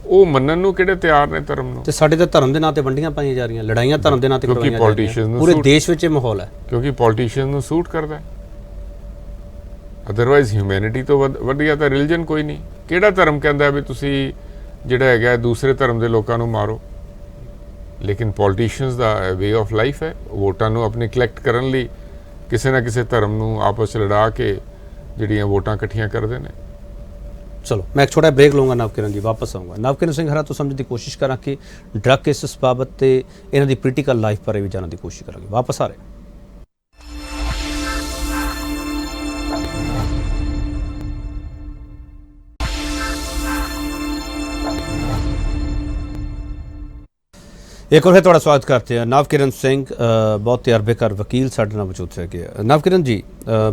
ਉਹ ਮੰਨਣ ਨੂੰ ਕਿਹੜੇ ਤਿਆਰ ਨੇ ਧਰਮ ਨੂੰ। ਤੇ ਸਾਡੇ ਤਾਂ ਧਰਮ ਦੇ ਨਾਂ ਤੇ ਵੰਡੀਆਂ ਪਾਈਆਂ ਜਾ ਰਹੀਆਂ, ਲੜਾਈਆਂ ਧਰਮ ਦੇ ਨਾਂ ਤੇ ਕਰਵਾਈਆਂ ਜਾ ਰਹੀਆਂ, ਪੂਰੇ ਦੇਸ਼ ਵਿੱਚ ਇਹ ਮਾਹੌਲ ਹੈ ਕਿਉਂਕਿ ਪੋਲੀਟੀਸ਼ੀਅਨ ਨੂੰ ਸੂਟ ਕਰਦਾ ਹੈ। ਅਦਰਵਾਈਜ਼ ਹਿਊਮੈਨਿਟੀ ਤੋਂ ਵਧੀਆ ਤਾਂ ਰਿਲੀਜਨ ਕੋਈ ਨਹੀਂ। ਕਿਹੜਾ ਧਰਮ ਕਹਿੰਦਾ ਵੀ ਤੁਸੀਂ ਜਿਹੜਾ ਹੈਗਾ ਦੂਸਰੇ ਧਰਮ ਦੇ ਲੋਕਾਂ ਨੂੰ ਮਾਰੋ, ਲੇਕਿਨ politicians the way of life ਹੈ ਵੋਟਾਂ ਨੂੰ ਆਪਣੇ ਕਲੈਕਟ ਕਰਨ ਲਈ ਕਿਸੇ ਨਾ ਕਿਸੇ ਧਰਮ ਨੂੰ ਆਪਸ 'ਚ ਲੜਾ ਕੇ ਜਿਹੜੀਆਂ ਵੋਟਾਂ ਇਕੱਠੀਆਂ ਕਰਦੇ ਨੇ। ਚਲੋ ਮੈਂ ਇੱਕ ਛੋਟਾ ਬ੍ਰੇਕ ਲਵਾਂਗਾ ਨਵਕਿਰਨ ਜੀ, ਵਾਪਸ ਆਊਂਗਾ। ਨਵਕਿਰਨ ਸਿੰਘ ਹਰਾ ਤੋਂ ਸਮਝਣ ਦੀ ਕੋਸ਼ਿਸ਼ ਕਰਾਂ ਕਿ ਡਰੱਗ ਕੇਸਿਸ ਬਾਬਤ ਤੇ ਇਹਨਾਂ ਦੀ ਪੋਲੀਟੀਕਲ ਲਾਈਫ ਬਾਰੇ ਵੀ ਜਾਣਨ ਦੀ ਕੋਸ਼ਿਸ਼ ਕਰਾਂਗੇ। ਵਾਪਸ ਆ ਰਹੇ। ਇੱਕ ਵਾਰ ਫਿਰ ਤੁਹਾਡਾ ਸਵਾਗਤ ਕਰਦੇ ਹਾਂ। ਨਵਕਿਰਨ ਸਿੰਘ ਬਹੁਤ ਤਜਰਬੇਕਾਰ ਵਕੀਲ ਸਾਡੇ ਨਾਲ ਮੌਜੂਦ ਹੈਗੇ ਆ। ਨਵਕਿਰਨ ਜੀ,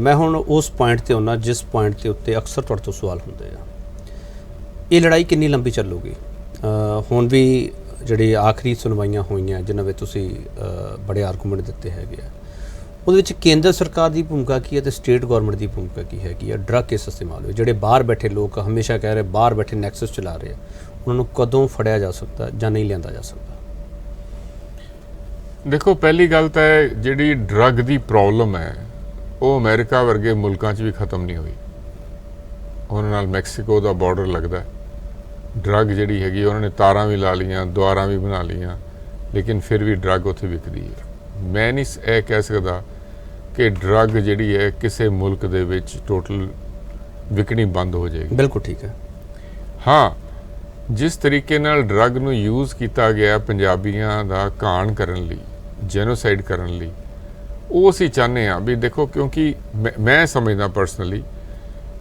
ਮੈਂ ਹੁਣ ਉਸ ਪੁਆਇੰਟ ਤੇ ਆਉਣਾ ਜਿਸ ਪੁਆਇੰਟ ਦੇ ਉੱਤੇ ਅਕਸਰ ਤੁਹਾਡੇ ਤੋਂ ਸਵਾਲ ਹੁੰਦੇ ਆ। ਇਹ ਲੜਾਈ ਕਿੰਨੀ ਲੰਬੀ ਚੱਲੂਗੀ? ਹੁਣ ਵੀ ਜਿਹੜੀ ਆਖਰੀ ਸੁਣਵਾਈਆਂ ਹੋਈਆਂ ਜਿਨ੍ਹਾਂ ਵਿੱਚ ਤੁਸੀਂ ਬੜੇ ਆਰਗੂਮੈਂਟ ਦਿੱਤੇ ਹੈਗੇ ਆ, ਉਹਦੇ ਵਿੱਚ ਕੇਂਦਰ ਸਰਕਾਰ ਦੀ ਭੂਮਿਕਾ ਕੀ ਹੈ ਤੇ ਸਟੇਟ ਗੌਰਮੈਂਟ ਦੀ ਭੂਮਿਕਾ ਕੀ ਹੈਗੀ ਆ ਡਰੱਗ ਕੇਸਿਸ ਦੇ ਮਾਮਲੇ ਵਿੱਚ? ਜਿਹੜੇ ਬਾਹਰ ਬੈਠੇ ਲੋਕ ਹਮੇਸ਼ਾ ਕਹਿ ਰਹੇ ਬਾਹਰ ਬੈਠੇ ਨੈਕਸਸ ਚਲਾ ਰਹੇ ਆ, ਉਹਨਾਂ ਨੂੰ ਕਦੋਂ ਫੜਿਆ ਜਾ ਸਕਦਾ ਜਾਂ ਨਹੀਂ ਲਿਆਂਦਾ ਜਾ ਸਕਦਾ? ਦੇਖੋ, ਪਹਿਲੀ ਗੱਲ ਤਾਂ ਜਿਹੜੀ ਡਰੱਗ ਦੀ ਪ੍ਰੋਬਲਮ ਹੈ ਉਹ ਅਮਰੀਕਾ ਵਰਗੇ ਮੁਲਕਾਂ 'ਚ ਵੀ ਖਤਮ ਨਹੀਂ ਹੋਈ। ਉਹਨਾਂ ਨਾਲ ਮੈਕਸੀਕੋ ਦਾ ਬਾਰਡਰ ਲੱਗਦਾ। ਡਰੱਗ ਜਿਹੜੀ ਹੈਗੀ ਉਹਨਾਂ ਨੇ ਤਾਰਾਂ ਵੀ ਲਾ ਲਈਆਂ, ਦੁਆਰਾਂ ਵੀ ਬਣਾ ਲਈਆਂ, ਲੇਕਿਨ ਫਿਰ ਵੀ ਡਰੱਗ ਉੱਥੇ ਵਿਕਦੀ ਹੈ। ਮੈਂ ਨਹੀਂ ਇਹ ਕਹਿ ਸਕਦਾ ਕਿ ਡਰੱਗ ਜਿਹੜੀ ਹੈ ਕਿਸੇ ਮੁਲਕ ਦੇ ਵਿੱਚ ਟੋਟਲ ਵਿਕਣੀ ਬੰਦ ਹੋ ਜਾਏਗੀ। ਬਿਲਕੁਲ ਠੀਕ ਹੈ। ਹਾਂ, ਜਿਸ ਤਰੀਕੇ ਨਾਲ ਡਰੱਗ ਨੂੰ ਯੂਜ਼ ਕੀਤਾ ਗਿਆ ਪੰਜਾਬੀਆਂ ਦਾ ਘਾਣ ਕਰਨ ਲਈ, ਜੈਨੋਸਾਈਡ ਕਰਨ ਲਈ, ਉਹ ਅਸੀਂ ਚਾਹੁੰਦੇ ਹਾਂ ਵੀ ਦੇਖੋ, ਕਿਉਂਕਿ ਮੈਂ ਸਮਝਦਾ ਪਰਸਨਲੀ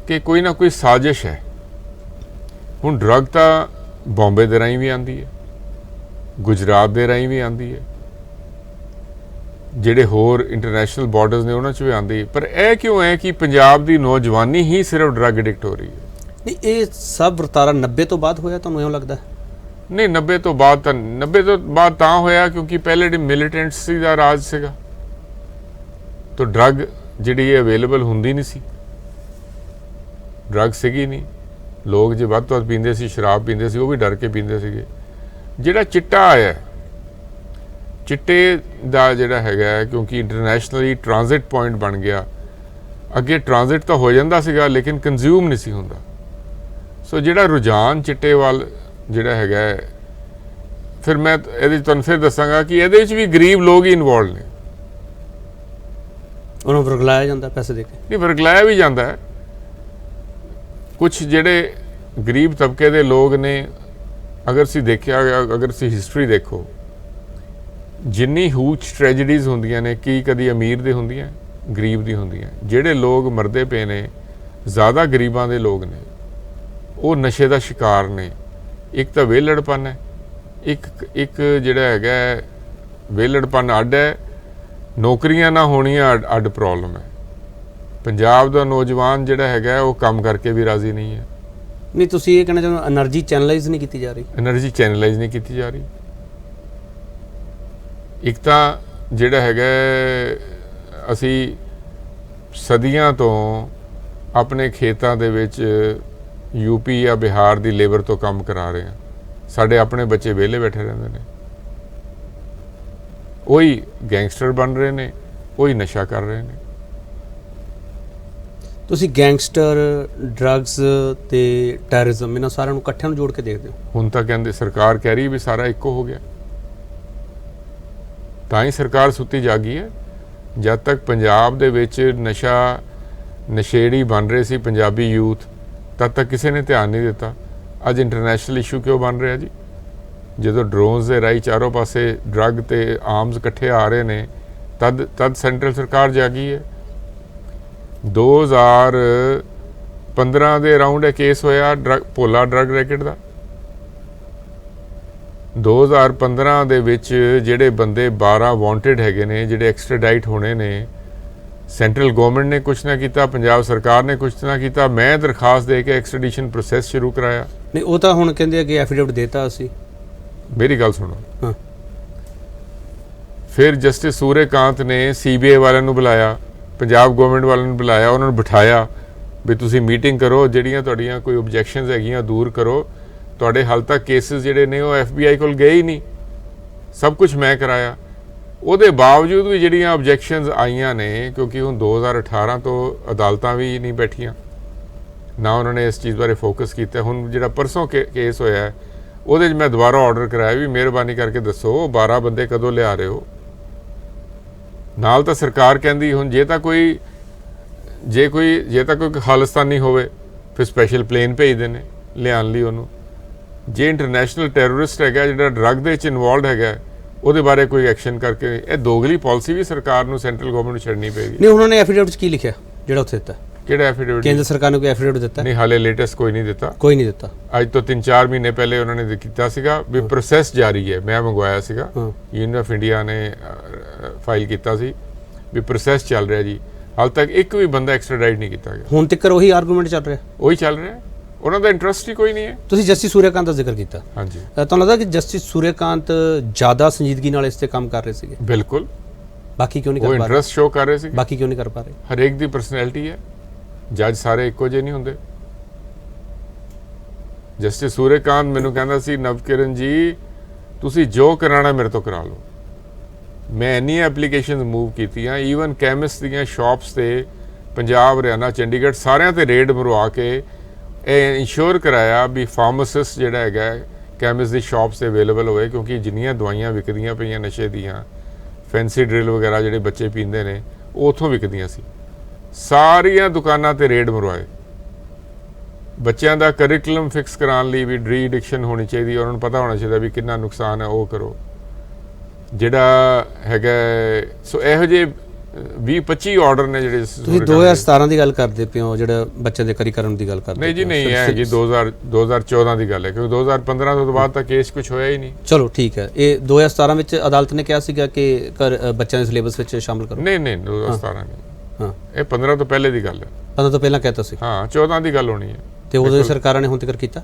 ਕਿ ਕੋਈ ਨਾ ਕੋਈ ਸਾਜ਼ਿਸ਼ ਹੈ। ਹੁਣ ਡਰੱਗ ਤਾਂ ਬੰਬੇ ਦੇ ਰਾਹੀਂ ਵੀ ਆਉਂਦੀ ਹੈ, ਗੁਜਰਾਤ ਦੇ ਰਾਹੀਂ ਵੀ ਆਉਂਦੀ ਹੈ, ਜਿਹੜੇ ਹੋਰ ਇੰਟਰਨੈਸ਼ਨਲ ਬਾਰਡਰਸ ਨੇ ਉਹਨਾਂ 'ਚ ਵੀ ਆਉਂਦੀ ਹੈ, ਪਰ ਇਹ ਕਿਉਂ ਹੈ ਕਿ ਪੰਜਾਬ ਦੀ ਨੌਜਵਾਨੀ ਹੀ ਸਿਰਫ ਡਰੱਗ ਐਡਿਕਟ ਹੋ ਰਹੀ ਹੈ? ਨਹੀਂ, ਇਹ ਸਭ ਵਰਤਾਰਾ 90 ਤੋਂ ਬਾਅਦ ਹੋਇਆ, ਤੁਹਾਨੂੰ ਇਉਂ ਲੱਗਦਾ? ਨਹੀਂ, 90 ਤੋਂ ਬਾਅਦ ਤਾਂ ਹੋਇਆ ਕਿਉਂਕਿ ਪਹਿਲੇ ਜਿਹੜੀ ਮਿਲੀਟੈਂਟਸੀ ਦਾ ਰਾਜ ਸੀਗਾ, ਤਾਂ ਡਰੱਗ ਜਿਹੜੀ ਅਵੇਲੇਬਲ ਹੁੰਦੀ ਨਹੀਂ ਸੀ, ਡਰੱਗ ਸੀਗੀ ਨਹੀਂ। ਲੋਕ ਜੇ ਵੱਧ ਤੋਂ ਵੱਧ ਪੀਂਦੇ ਸੀ, ਸ਼ਰਾਬ ਪੀਂਦੇ ਸੀ, ਉਹ ਵੀ ਡਰ ਕੇ ਪੀਂਦੇ ਸੀਗੇ। ਜਿਹੜਾ ਚਿੱਟਾ ਆਇਆ, ਚਿੱਟੇ ਦਾ ਜਿਹੜਾ ਹੈਗਾ ਕਿਉਂਕਿ ਇੰਟਰਨੈਸ਼ਨਲੀ ਟ੍ਰਾਂਜ਼ਿਟ ਪੁਆਇੰਟ ਬਣ ਗਿਆ। ਅੱਗੇ ਟ੍ਰਾਂਜ਼ਿਟ ਤਾਂ ਹੋ ਜਾਂਦਾ ਸੀਗਾ ਲੇਕਿਨ ਕੰਜ਼ਿਊਮ ਨਹੀਂ ਸੀ ਹੁੰਦਾ। ਸੋ ਜਿਹੜਾ ਰੁਝਾਨ ਚਿੱਟੇ ਵੱਲ ਜਿਹੜਾ ਹੈਗਾ, ਫਿਰ ਮੈਂ ਇਹਦੇ 'ਚ ਤੁਹਾਨੂੰ ਫਿਰ ਦੱਸਾਂਗਾ ਕਿ ਇਹਦੇ ਵਿੱਚ ਵੀ ਗਰੀਬ ਲੋਕ ਹੀ ਇਨਵੋਲਵ ਨੇ। ਉਹਨੂੰ ਵਰਗਲਾਇਆ ਜਾਂਦਾ ਪੈਸੇ ਦੇ ਕੇ? ਨਹੀਂ, ਵਰਗਲਾਇਆ ਵੀ ਜਾਂਦਾ ਹੈ। ਕੁਛ ਜਿਹੜੇ ਗਰੀਬ ਤਬਕੇ ਦੇ ਲੋਕ ਨੇ, ਅਗਰ ਤੁਸੀਂ ਦੇਖਿਆ, ਅਗਰ ਤੁਸੀਂ ਹਿਸਟਰੀ ਦੇਖੋ, ਜਿੰਨੀ ਹੂਜ ਟ੍ਰੈਜਡੀਜ਼ ਹੁੰਦੀਆਂ ਨੇ, ਕੀ ਕਦੀ ਅਮੀਰ ਦੇ ਹੁੰਦੀਆਂ, ਗਰੀਬ ਦੀ ਹੁੰਦੀਆਂ। ਜਿਹੜੇ ਲੋਕ ਮਰਦੇ ਪਏ ਨੇ ਜ਼ਿਆਦਾ ਗਰੀਬਾਂ ਦੇ ਲੋਕ ਨੇ, ਉਹ ਨਸ਼ੇ ਦਾ ਸ਼ਿਕਾਰ ਨੇ। ਇੱਕ ਤਾਂ ਵਿਹਲੜਪਨ ਹੈ, ਇੱਕ ਜਿਹੜਾ ਹੈਗਾ ਵਿਹਲੜਪਨ ਅੱਡ ਹੈ, ਨੌਕਰੀਆਂ ਨਾ ਹੋਣੀਆਂ ਅੱਡ ਪ੍ਰੋਬਲਮ ਹੈ। ਪੰਜਾਬ ਦਾ ਨੌਜਵਾਨ ਜਿਹੜਾ ਹੈਗਾ ਉਹ ਕੰਮ ਕਰਕੇ ਵੀ ਰਾਜ਼ੀ ਨਹੀਂ ਹੈ। ਨਹੀਂ, ਤੁਸੀਂ ਇਹ ਕਹਿਣਾ ਚਾਹੁੰਦੇ ਐਨਰਜੀ ਚੈਨਲਾਈਜ਼ ਨਹੀਂ ਕੀਤੀ ਜਾ ਰਹੀ? ਐਨਰਜੀ ਚੈਨਲਾਈਜ਼ ਨਹੀਂ ਕੀਤੀ ਜਾ ਰਹੀ। ਇੱਕ ਤਾਂ ਜਿਹੜਾ ਹੈਗਾ ਅਸੀਂ ਸਦੀਆਂ ਤੋਂ ਆਪਣੇ ਖੇਤਾਂ ਦੇ ਵਿੱਚ ਯੂਪੀ ਜਾਂ ਬਿਹਾਰ ਦੀ ਲੇਬਰ ਤੋਂ ਕੰਮ ਕਰਾ ਰਹੇ ਹਾਂ, ਸਾਡੇ ਆਪਣੇ ਬੱਚੇ ਵਿਹਲੇ ਬੈਠੇ ਰਹਿੰਦੇ ਨੇ, ਉਹੀ ਗੈਂਗਸਟਰ ਬਣ ਰਹੇ ਨੇ, ਉਹੀ ਨਸ਼ਾ ਕਰ ਰਹੇ ਨੇ। ਤੁਸੀਂ ਗੈਂਗਸਟਰ, ਡਰੱਗਸ ਤੇ ਟੈਰਰਿਜ਼ਮ, ਇਹਨਾਂ ਸਾਰਿਆਂ ਨੂੰ ਇਕੱਠਿਆਂ ਨੂੰ ਜੋੜ ਕੇ ਦੇਖਦੇ ਹੋ? ਹੁਣ ਤਾਂ ਕਹਿੰਦੇ, ਸਰਕਾਰ ਕਹਿ ਰਹੀ ਵੀ ਸਾਰਾ ਇੱਕੋ ਹੋ ਗਿਆ। ਤਾਂ ਹੀ ਸਰਕਾਰ ਸੁੱਤੀ ਜਾਗੀ ਹੈ। ਜਦ ਤੱਕ ਪੰਜਾਬ ਦੇ ਵਿੱਚ ਨਸ਼ੇੜੀ ਬਣ ਰਹੇ ਸੀ ਪੰਜਾਬੀ ਯੂਥ, ਤਦ ਤੱਕ ਕਿਸੇ ਨੇ ਧਿਆਨ ਨਹੀਂ ਦਿੱਤਾ। ਅੱਜ ਇੰਟਰਨੈਸ਼ਨਲ ਇਸ਼ੂ ਕਿਉਂ ਬਣ ਰਿਹਾ ਜੀ? ਜਦੋਂ ਡਰੋਨਸ ਦੇ ਰਾਹੀਂ ਚਾਰੋਂ ਪਾਸੇ ਡਰੱਗ ਤੇ ਆਰਮਸ ਇਕੱਠੇ ਆ ਰਹੇ ਨੇ, ਤਦ ਸੈਂਟਰਲ ਸਰਕਾਰ ਜਾਗੀ ਹੈ। 2015 ਦੇ ਅਰਾਊਂਡ ਇਹ ਕੇਸ ਹੋਇਆ ਭੋਲਾ ਡਰੱਗ ਰੈਕਟ ਦਾ। 2015 ਦੇ ਵਿੱਚ ਜਿਹੜੇ ਬੰਦੇ 12 ਵਾਂਟਡ ਹੈਗੇ ਨੇ, ਜਿਹੜੇ ਐਕਸਟ੍ਰਾਡਾਈਟ ਹੋਣੇ ਨੇ, ਸੈਂਟਰਲ ਗਵਰਨਮੈਂਟ ਨੇ ਕੁਛ ਨਾ ਕੀਤਾ, ਪੰਜਾਬ ਸਰਕਾਰ ਨੇ ਕੁਛ ਨਾ ਕੀਤਾ। ਮੈਂ ਦਰਖਾਸਤ ਦੇ ਕੇ ਐਕਸਟ੍ਰੈਡੀਸ਼ਨ ਪ੍ਰੋਸੈਸ ਸ਼ੁਰੂ ਕਰਾਇਆ। ਨਹੀਂ, ਉਹ ਤਾਂ ਹੁਣ ਕਹਿੰਦੇ ਆ ਕਿ ਐਫੀਡੇਵਿਟ ਦੇਤਾ ਅਸੀਂ। ਮੇਰੀ ਗੱਲ ਸੁਣੋ। ਹਾਂ। ਫਿਰ ਜਸਟਿਸ ਸੂਰੇਕਾਂਤ ਨੇ CBI ਵਾਲਿਆਂ ਨੂੰ ਬੁਲਾਇਆ, ਪੰਜਾਬ ਗਵਰਨਮੈਂਟ ਵਾਲਿਆਂ ਨੂੰ ਬੁਲਾਇਆ, ਉਹਨਾਂ ਨੂੰ ਬਿਠਾਇਆ, ਵੀ ਤੁਸੀਂ ਮੀਟਿੰਗ ਕਰੋ, ਜਿਹੜੀਆਂ ਤੁਹਾਡੀਆਂ ਕੋਈ ਓਬਜੈਕਸ਼ਨਸ ਹੈਗੀਆਂ ਦੂਰ ਕਰੋ। ਤੁਹਾਡੇ ਹਾਲ ਤੱਕ ਕੇਸਿਸ ਜਿਹੜੇ ਨੇ ਉਹ FBI ਕੋਲ ਗਏ ਹੀ ਨਹੀਂ, ਸਭ ਕੁਝ ਮੈਂ ਕਰਾਇਆ। ਉਹਦੇ ਬਾਵਜੂਦ ਵੀ ਜਿਹੜੀਆਂ ਓਬਜੈਕਸ਼ਨਸ ਆਈਆਂ ਨੇ, ਕਿਉਂਕਿ ਹੁਣ 2018 ਤੋਂ ਅਦਾਲਤਾਂ ਵੀ ਨਹੀਂ ਬੈਠੀਆਂ, ਨਾ ਉਹਨਾਂ ਨੇ ਇਸ ਚੀਜ਼ ਬਾਰੇ ਫੋਕਸ ਕੀਤਾ। ਹੁਣ ਜਿਹੜਾ ਪਰਸੋਂ ਕੇਸ ਹੋਇਆ ਉਹਦੇ 'ਚ ਮੈਂ ਦੁਬਾਰਾ ਆਰਡਰ ਕਰਾਇਆ ਵੀ ਮਿਹਰਬਾਨੀ ਕਰਕੇ ਦੱਸੋ 12 ਬੰਦੇ ਕਦੋਂ ਲਿਆ ਰਹੇ ਹੋ। ਨਾਲ ਤਾਂ ਸਰਕਾਰ ਕਹਿੰਦੀ ਹੁਣ ਜੇ ਤਾਂ ਕੋਈ ਖਾਲਿਸਤਾਨੀ ਹੋਵੇ ਫਿਰ ਸਪੈਸ਼ਲ ਪਲੇਨ ਭੇਜਦੇ ਨੇ ਲਿਆਉਣ ਲਈ ਉਹਨੂੰ। ਜੇ ਇੰਟਰਨੈਸ਼ਨਲ ਟੈਰਰਿਸਟ ਹੈਗਾ ਜਿਹੜਾ ਡਰੱਗ ਦੇ ਵਿੱਚ ਇਨਵੋਲਵਡ ਹੈਗਾ, ਉਹਦੇ ਬਾਰੇ ਕੋਈ ਐਕਸ਼ਨ ਕਰਕੇ। ਇਹ ਦੋਗਲੀ ਪਾਲਿਸੀ ਵੀ ਸਰਕਾਰ ਨੂੰ, ਸੈਂਟਰਲ ਗਵਰਨਮੈਂਟ ਨੂੰ ਛੱਡਣੀ ਪਏਗੀ। ਨਹੀਂ, ਉਹਨਾਂ ਨੇ ਐਫੀਡੇਵਿਟ 'ਚ ਕੀ ਲਿਖਿਆ ਜਿਹੜਾ ਉੱਥੇ ਦਿੱਤਾ? ਕਿਹੜਾ ਐਫੀਡੇਵਿਟ? ਕੇਂਦਰ ਸਰਕਾਰ ਨੇ ਕੋਈ ਐਫੀਡੇਵਿਟ ਦਿੱਤਾ? ਨਹੀਂ, ਹਾਲੇ ਲੇਟੈਸਟ ਕੋਈ ਨਹੀਂ ਦਿੱਤਾ। ਕੋਈ ਨਹੀਂ ਦਿੱਤਾ। ਅੱਜ ਤੋਂ 3-4 ਮਹੀਨੇ ਪਹਿਲੇ ਉਹਨਾਂ ਨੇ ਕੀਤਾ ਸੀਗਾ ਵੀ ਪ੍ਰੋਸੈਸ ਜਾਰੀ ਹੈ। ਮੈਂ ਮੰਗਵਾਇਆ ਸੀਗਾ, ਯੂਨੀਅਨ ਆਫ ਇੰਡੀਆ ਨੇ ਫਾਈਲ ਕੀਤਾ ਸੀ ਵੀ ਪ੍ਰੋਸੈਸ ਚੱਲ ਰਿਹਾ ਜੀ। ਹਾਲ ਤੱਕ ਇੱਕ ਵੀ ਬੰਦਾ ਐਕਸਟ੍ਰਾਡਾਈਟ ਨਹੀਂ ਕੀਤਾ ਗਿਆ। ਹੁਣ ਤੱਕ ਉਹੀ ਆਰਗੂਮੈਂਟ ਚੱਲ ਰਿਹਾ? ਉਹੀ ਚੱਲ ਰਿਹਾ। ਉਹਨਾਂ ਦਾ ਇੰਟਰਸਟ ਹੀ ਕੋਈ ਨਹੀਂ ਹੈ। ਤੁਸੀਂ ਜਸਟਿਸ ਸੂਰਿਆਕਾਂਤ ਦਾ ਜ਼ਿਕਰ ਕੀਤਾ, ਹਾਂਜੀ, ਤੁਹਾਨੂੰ ਲੱਗਦਾ ਕਿ ਜਸਟਿਸ ਸੂਰਿਆਕਾਂਤ ਜ਼ਿਆਦਾ ਸੰਜੀਦਗੀ ਨਾਲ ਇਸ ਤੇ ਕੰਮ ਕਰ ਰਹੇ ਸੀਗੇ? ਬਿਲਕੁਲ। ਬਾਕੀ ਕਿਉਂ ਨਹੀਂ ਉਹ ਕਰ ਪਾ ਰਹੇ? ਇੰਟਰਸਟ ਸ਼ੋ ਕਰ ਰਹੇ ਸੀ। ਬਾਕੀ ਕਿਉਂ ਨਹੀਂ ਕਰ ਪਾ ਰਹੇ? ਹਰੇਕ ਦੀ ਪਰਸਨੈਲਿਟੀ ਹੈ, ਜੱਜ ਸਾਰੇ ਇੱਕੋ ਜਿਹੇ ਨਹੀਂ ਹੁੰਦੇ। ਜਸਟਿਸ ਸੂਰਿਆਕਾਂਤ ਮੈਨੂੰ ਕਹਿੰਦਾ ਸੀ, ਨਵਕਿਰਨ ਜੀ ਤੁਸੀਂ ਜੋ ਕਰਾਉਣਾ ਮੇਰੇ ਤੋਂ ਕਰਾ ਲਓ। ਮੈਂ ਇੰਨੀਆਂ ਐਪਲੀਕੇਸ਼ਨਸ ਮੂਵ ਕੀਤੀਆਂ, ਈਵਨ ਕੈਮਿਸਟ ਦੀਆਂ ਸ਼ਾਪਸ ਤੇ ਪੰਜਾਬ, ਹਰਿਆਣਾ, ਚੰਡੀਗੜ੍ਹ ਸਾਰਿਆਂ ਤੇ ਰੇਡ ਮਰਵਾ ਕੇ ਇਹ ਇੰਸ਼ੋਰ ਕਰਾਇਆ ਵੀ ਫਾਰਮਾਸਿਸਟ ਜਿਹੜਾ ਹੈਗਾ ਕੈਮਿਸਟ ਦੀ ਸ਼ਾਪਸ ਤੇ ਅਵੇਲੇਬਲ ਹੋਵੇ, ਕਿਉਂਕਿ ਜਿੰਨੀਆਂ ਦਵਾਈਆਂ ਵਿਕਦੀਆਂ ਪਈਆਂ ਨਸ਼ੇ ਦੀਆਂ, ਫੈਂਸੀ ਡਰਿਲ ਵਗੈਰਾ ਜਿਹੜੇ ਬੱਚੇ ਪੀਂਦੇ ਨੇ, ਉਹ ਉੱਥੋਂ ਵਿਕਦੀਆਂ ਸੀ। ਸਾਰੀਆਂ ਦੁਕਾਨਾਂ ਤੇ ਰੇਡ ਮਰਵਾਏ। ਬੱਚਿਆਂ ਦਾ ਕਰਿਕੂਲਮ ਫਿਕਸ ਕਰਾਉਣ ਲਈ ਵੀ ਡੀ ਐਡਿਕਸ਼ਨ ਹੋਣੀ ਚਾਹੀਦੀ, ਉਹਨਾਂ ਨੂੰ ਪਤਾ ਹੋਣਾ ਚਾਹੀਦਾ ਵੀ ਕਿੰਨਾ ਨੁਕਸਾਨ ਹੈ, ਉਹ ਕਰੋ ਜਿਹੜਾ ਹੈਗਾ। ਸੋ ਇਹੋ ਜਿਹੇ 20-25 ਆਰਡਰ ਨੇ ਜਿਹੜੇ। ਤੁਸੀਂ 2017 ਦੀ ਗੱਲ ਕਰਦੇ ਪਏ ਹੋ, ਜਿਹੜਾ ਬੱਚਿਆਂ ਦੇ ਕਰਿਕੂਲਮ ਦੀ ਗੱਲ ਕਰਦੇ? ਨਹੀਂ ਜੀ, ਨਹੀਂ ਹੈ ਜੀ, 2014 ਦੀ ਗੱਲ ਹੈ, ਕਿਉਂਕਿ 2015 ਤੋਂ ਬਾਅਦ ਤਾਂ ਕੇਸ ਕੁਝ ਹੋਇਆ ਹੀ ਨਹੀਂ। ਚਲੋ ਠੀਕ ਹੈ। ਇਹ 2017 ਵਿੱਚ ਅਦਾਲਤ ਨੇ ਕਿਹਾ ਸੀਗਾ ਕਿ ਬੱਚਿਆਂ ਦੇ ਸਿਲੇਬਸ ਵਿੱਚ ਸ਼ਾਮਲ ਕਰੋ? ਨਹੀਂ, 2017 ਨਹੀਂ, ਹਾਂ, ਇਹ 15 ਤੋਂ ਪਹਿਲੇ ਦੀ ਗੱਲ ਹੈ। 15 ਤੋਂ ਪਹਿਲਾਂ ਕਹਿਤਾ ਸੀ? ਹਾਂ, 14 ਦੀ ਗੱਲ ਹੋਣੀ ਹੈ। ਤੇ ਉਦੋਂ ਸਰਕਾਰਾਂ ਨੇ ਹੁਣ ਤੱਕ ਕੀਤਾ?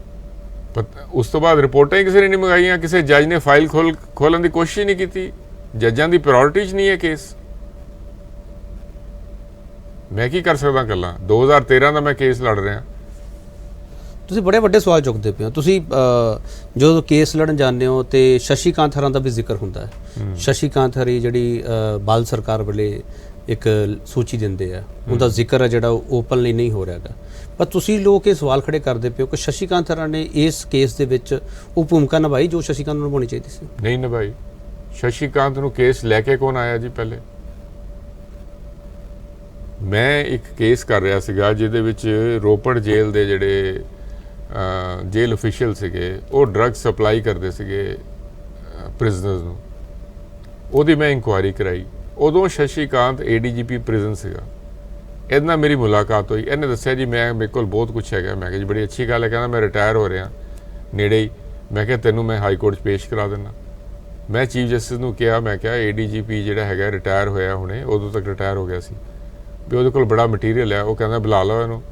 ਉਸ ਤੋਂ ਬਾਅਦ ਰਿਪੋਰਟਾਂ ਹੀ ਕਿਸੇ ਨੇ ਨਹੀਂ ਮੰਗਾਈਆਂ, ਕਿਸੇ ਜੱਜ ਨੇ ਫਾਈਲ ਖੋਲਣ ਦੀ ਕੋਸ਼ਿਸ਼ ਹੀ ਨਹੀਂ ਕੀਤੀ। ਜੱਜਾਂ ਦੀ ਪ੍ਰਾਇੋਰਟੀ 'ਚ ਨਹੀਂ ਹੈ ਕੇਸ। ਮੈਂ ਕੀ ਕਰ ਸਕਦਾ ਇਕੱਲਾ? 2013 ਦਾ ਮੈਂ ਕੇਸ ਲੜ ਰਿਹਾ। ਤੁਸੀਂ ਬੜੇ ਵੱਡੇ ਸਵਾਲ ਚੁੱਕਦੇ ਪਏ ਹੋ। ਤੁਸੀਂ ਜਦੋਂ ਕੇਸ ਲੜਨ ਜਾਂਦੇ ਹੋ ਤੇ ਸ਼ਸ਼ੀਕਾਂਤ ਹਰਾਂ ਦਾ ਵੀ ਜ਼ਿਕਰ ਹੁੰਦਾ ਹੈ। ਸ਼ਸ਼ੀਕਾਂਤ ਹਰੀ ਜਿਹੜੀ ਬਾਲ ਸਰਕਾਰ ਵੇਲੇ ਇੱਕ ਸੂਚੀ ਦਿੰਦੇ ਆ, ਉਹਦਾ ਜ਼ਿਕਰ ਹੈ ਜਿਹੜਾ ਓਪਨਲੀ ਨਹੀਂ ਹੋ ਰਿਹਾਗਾ। ਪਰ ਤੁਸੀਂ ਲੋਕ ਇਹ ਸਵਾਲ ਖੜੇ ਕਰਦੇ ਪਏ ਹੋ ਕਿ ਸ਼ਸ਼ੀਕਾਂਤ ਹਰਾਂ ਨੇ ਇਸ ਕੇਸ ਦੇ ਵਿੱਚ ਉਹ ਭੂਮਿਕਾ ਨਿਭਾਈ ਜੋ ਸ਼ਸ਼ੀਕਾਂਤ ਨੂੰ ਨਿਭਾਉਣੀ ਚਾਹੀਦੀ ਸੀ? ਨਹੀਂ ਨਿਭਾਈ। ਸ਼ਸ਼ੀਕਾਂਤ ਨੂੰ ਕੇਸ ਲੈ ਕੇ ਕੌਣ ਆਇਆ ਜੀ? ਪਹਿਲੇ ਮੈਂ ਇੱਕ ਕੇਸ ਕਰ ਰਿਹਾ ਸੀਗਾ ਜਿਹਦੇ ਵਿੱਚ ਰੋਪੜ ਜੇਲ੍ਹ ਦੇ ਜਿਹੜੇ ਜੇਲ੍ਹ ਅਫੀਸ਼ੀਅਲ ਸੀਗੇ, ਉਹ ਡਰੱਗ ਸਪਲਾਈ ਕਰਦੇ ਸੀਗੇ ਪ੍ਰਿਜ਼ਨਰਸ ਨੂੰ। ਉਹਦੀ ਮੈਂ ਇਨਕੁਆਇਰੀ ਕਰਾਈ। ਉਦੋਂ ਸ਼ਸ਼ੀਕਾਂਤ ADGP ਪ੍ਰਿਜ਼ਨ ਸੀਗਾ। ਇਹਦੇ ਨਾਲ ਮੇਰੀ ਮੁਲਾਕਾਤ ਹੋਈ। ਇਹਨੇ ਦੱਸਿਆ ਜੀ ਮੇਰੇ ਕੋਲ ਬਹੁਤ ਕੁਛ ਹੈਗਾ। ਮੈਂ ਕਿਹਾ ਜੀ ਬੜੀ ਅੱਛੀ ਗੱਲ ਹੈ। ਕਹਿੰਦਾ ਮੈਂ ਰਿਟਾਇਰ ਹੋ ਰਿਹਾ ਨੇੜੇ ਹੀ। ਮੈਂ ਕਿਹਾ ਤੈਨੂੰ ਮੈਂ ਹਾਈ ਕੋਰਟ 'ਚ ਪੇਸ਼ ਕਰਾ ਦਿੰਦਾ। ਮੈਂ ਚੀਫ ਜਸਟਿਸ ਨੂੰ ਕਿਹਾ, ਮੈਂ ਕਿਹਾ ADGP ਜਿਹੜਾ ਹੈਗਾ ਰਿਟਾਇਰ ਹੋਇਆ ਹੁਣੇ, ਉਦੋਂ ਤੱਕ ਰਿਟਾਇਰ ਹੋ ਗਿਆ ਸੀ, ਵੀ ਉਹਦੇ ਕੋਲ ਬੜਾ ਮਟੀਰੀਅਲ ਹੈ। ਉਹ ਕਹਿੰਦਾ ਬੁਲਾ ਲਓ ਇਹਨੂੰ।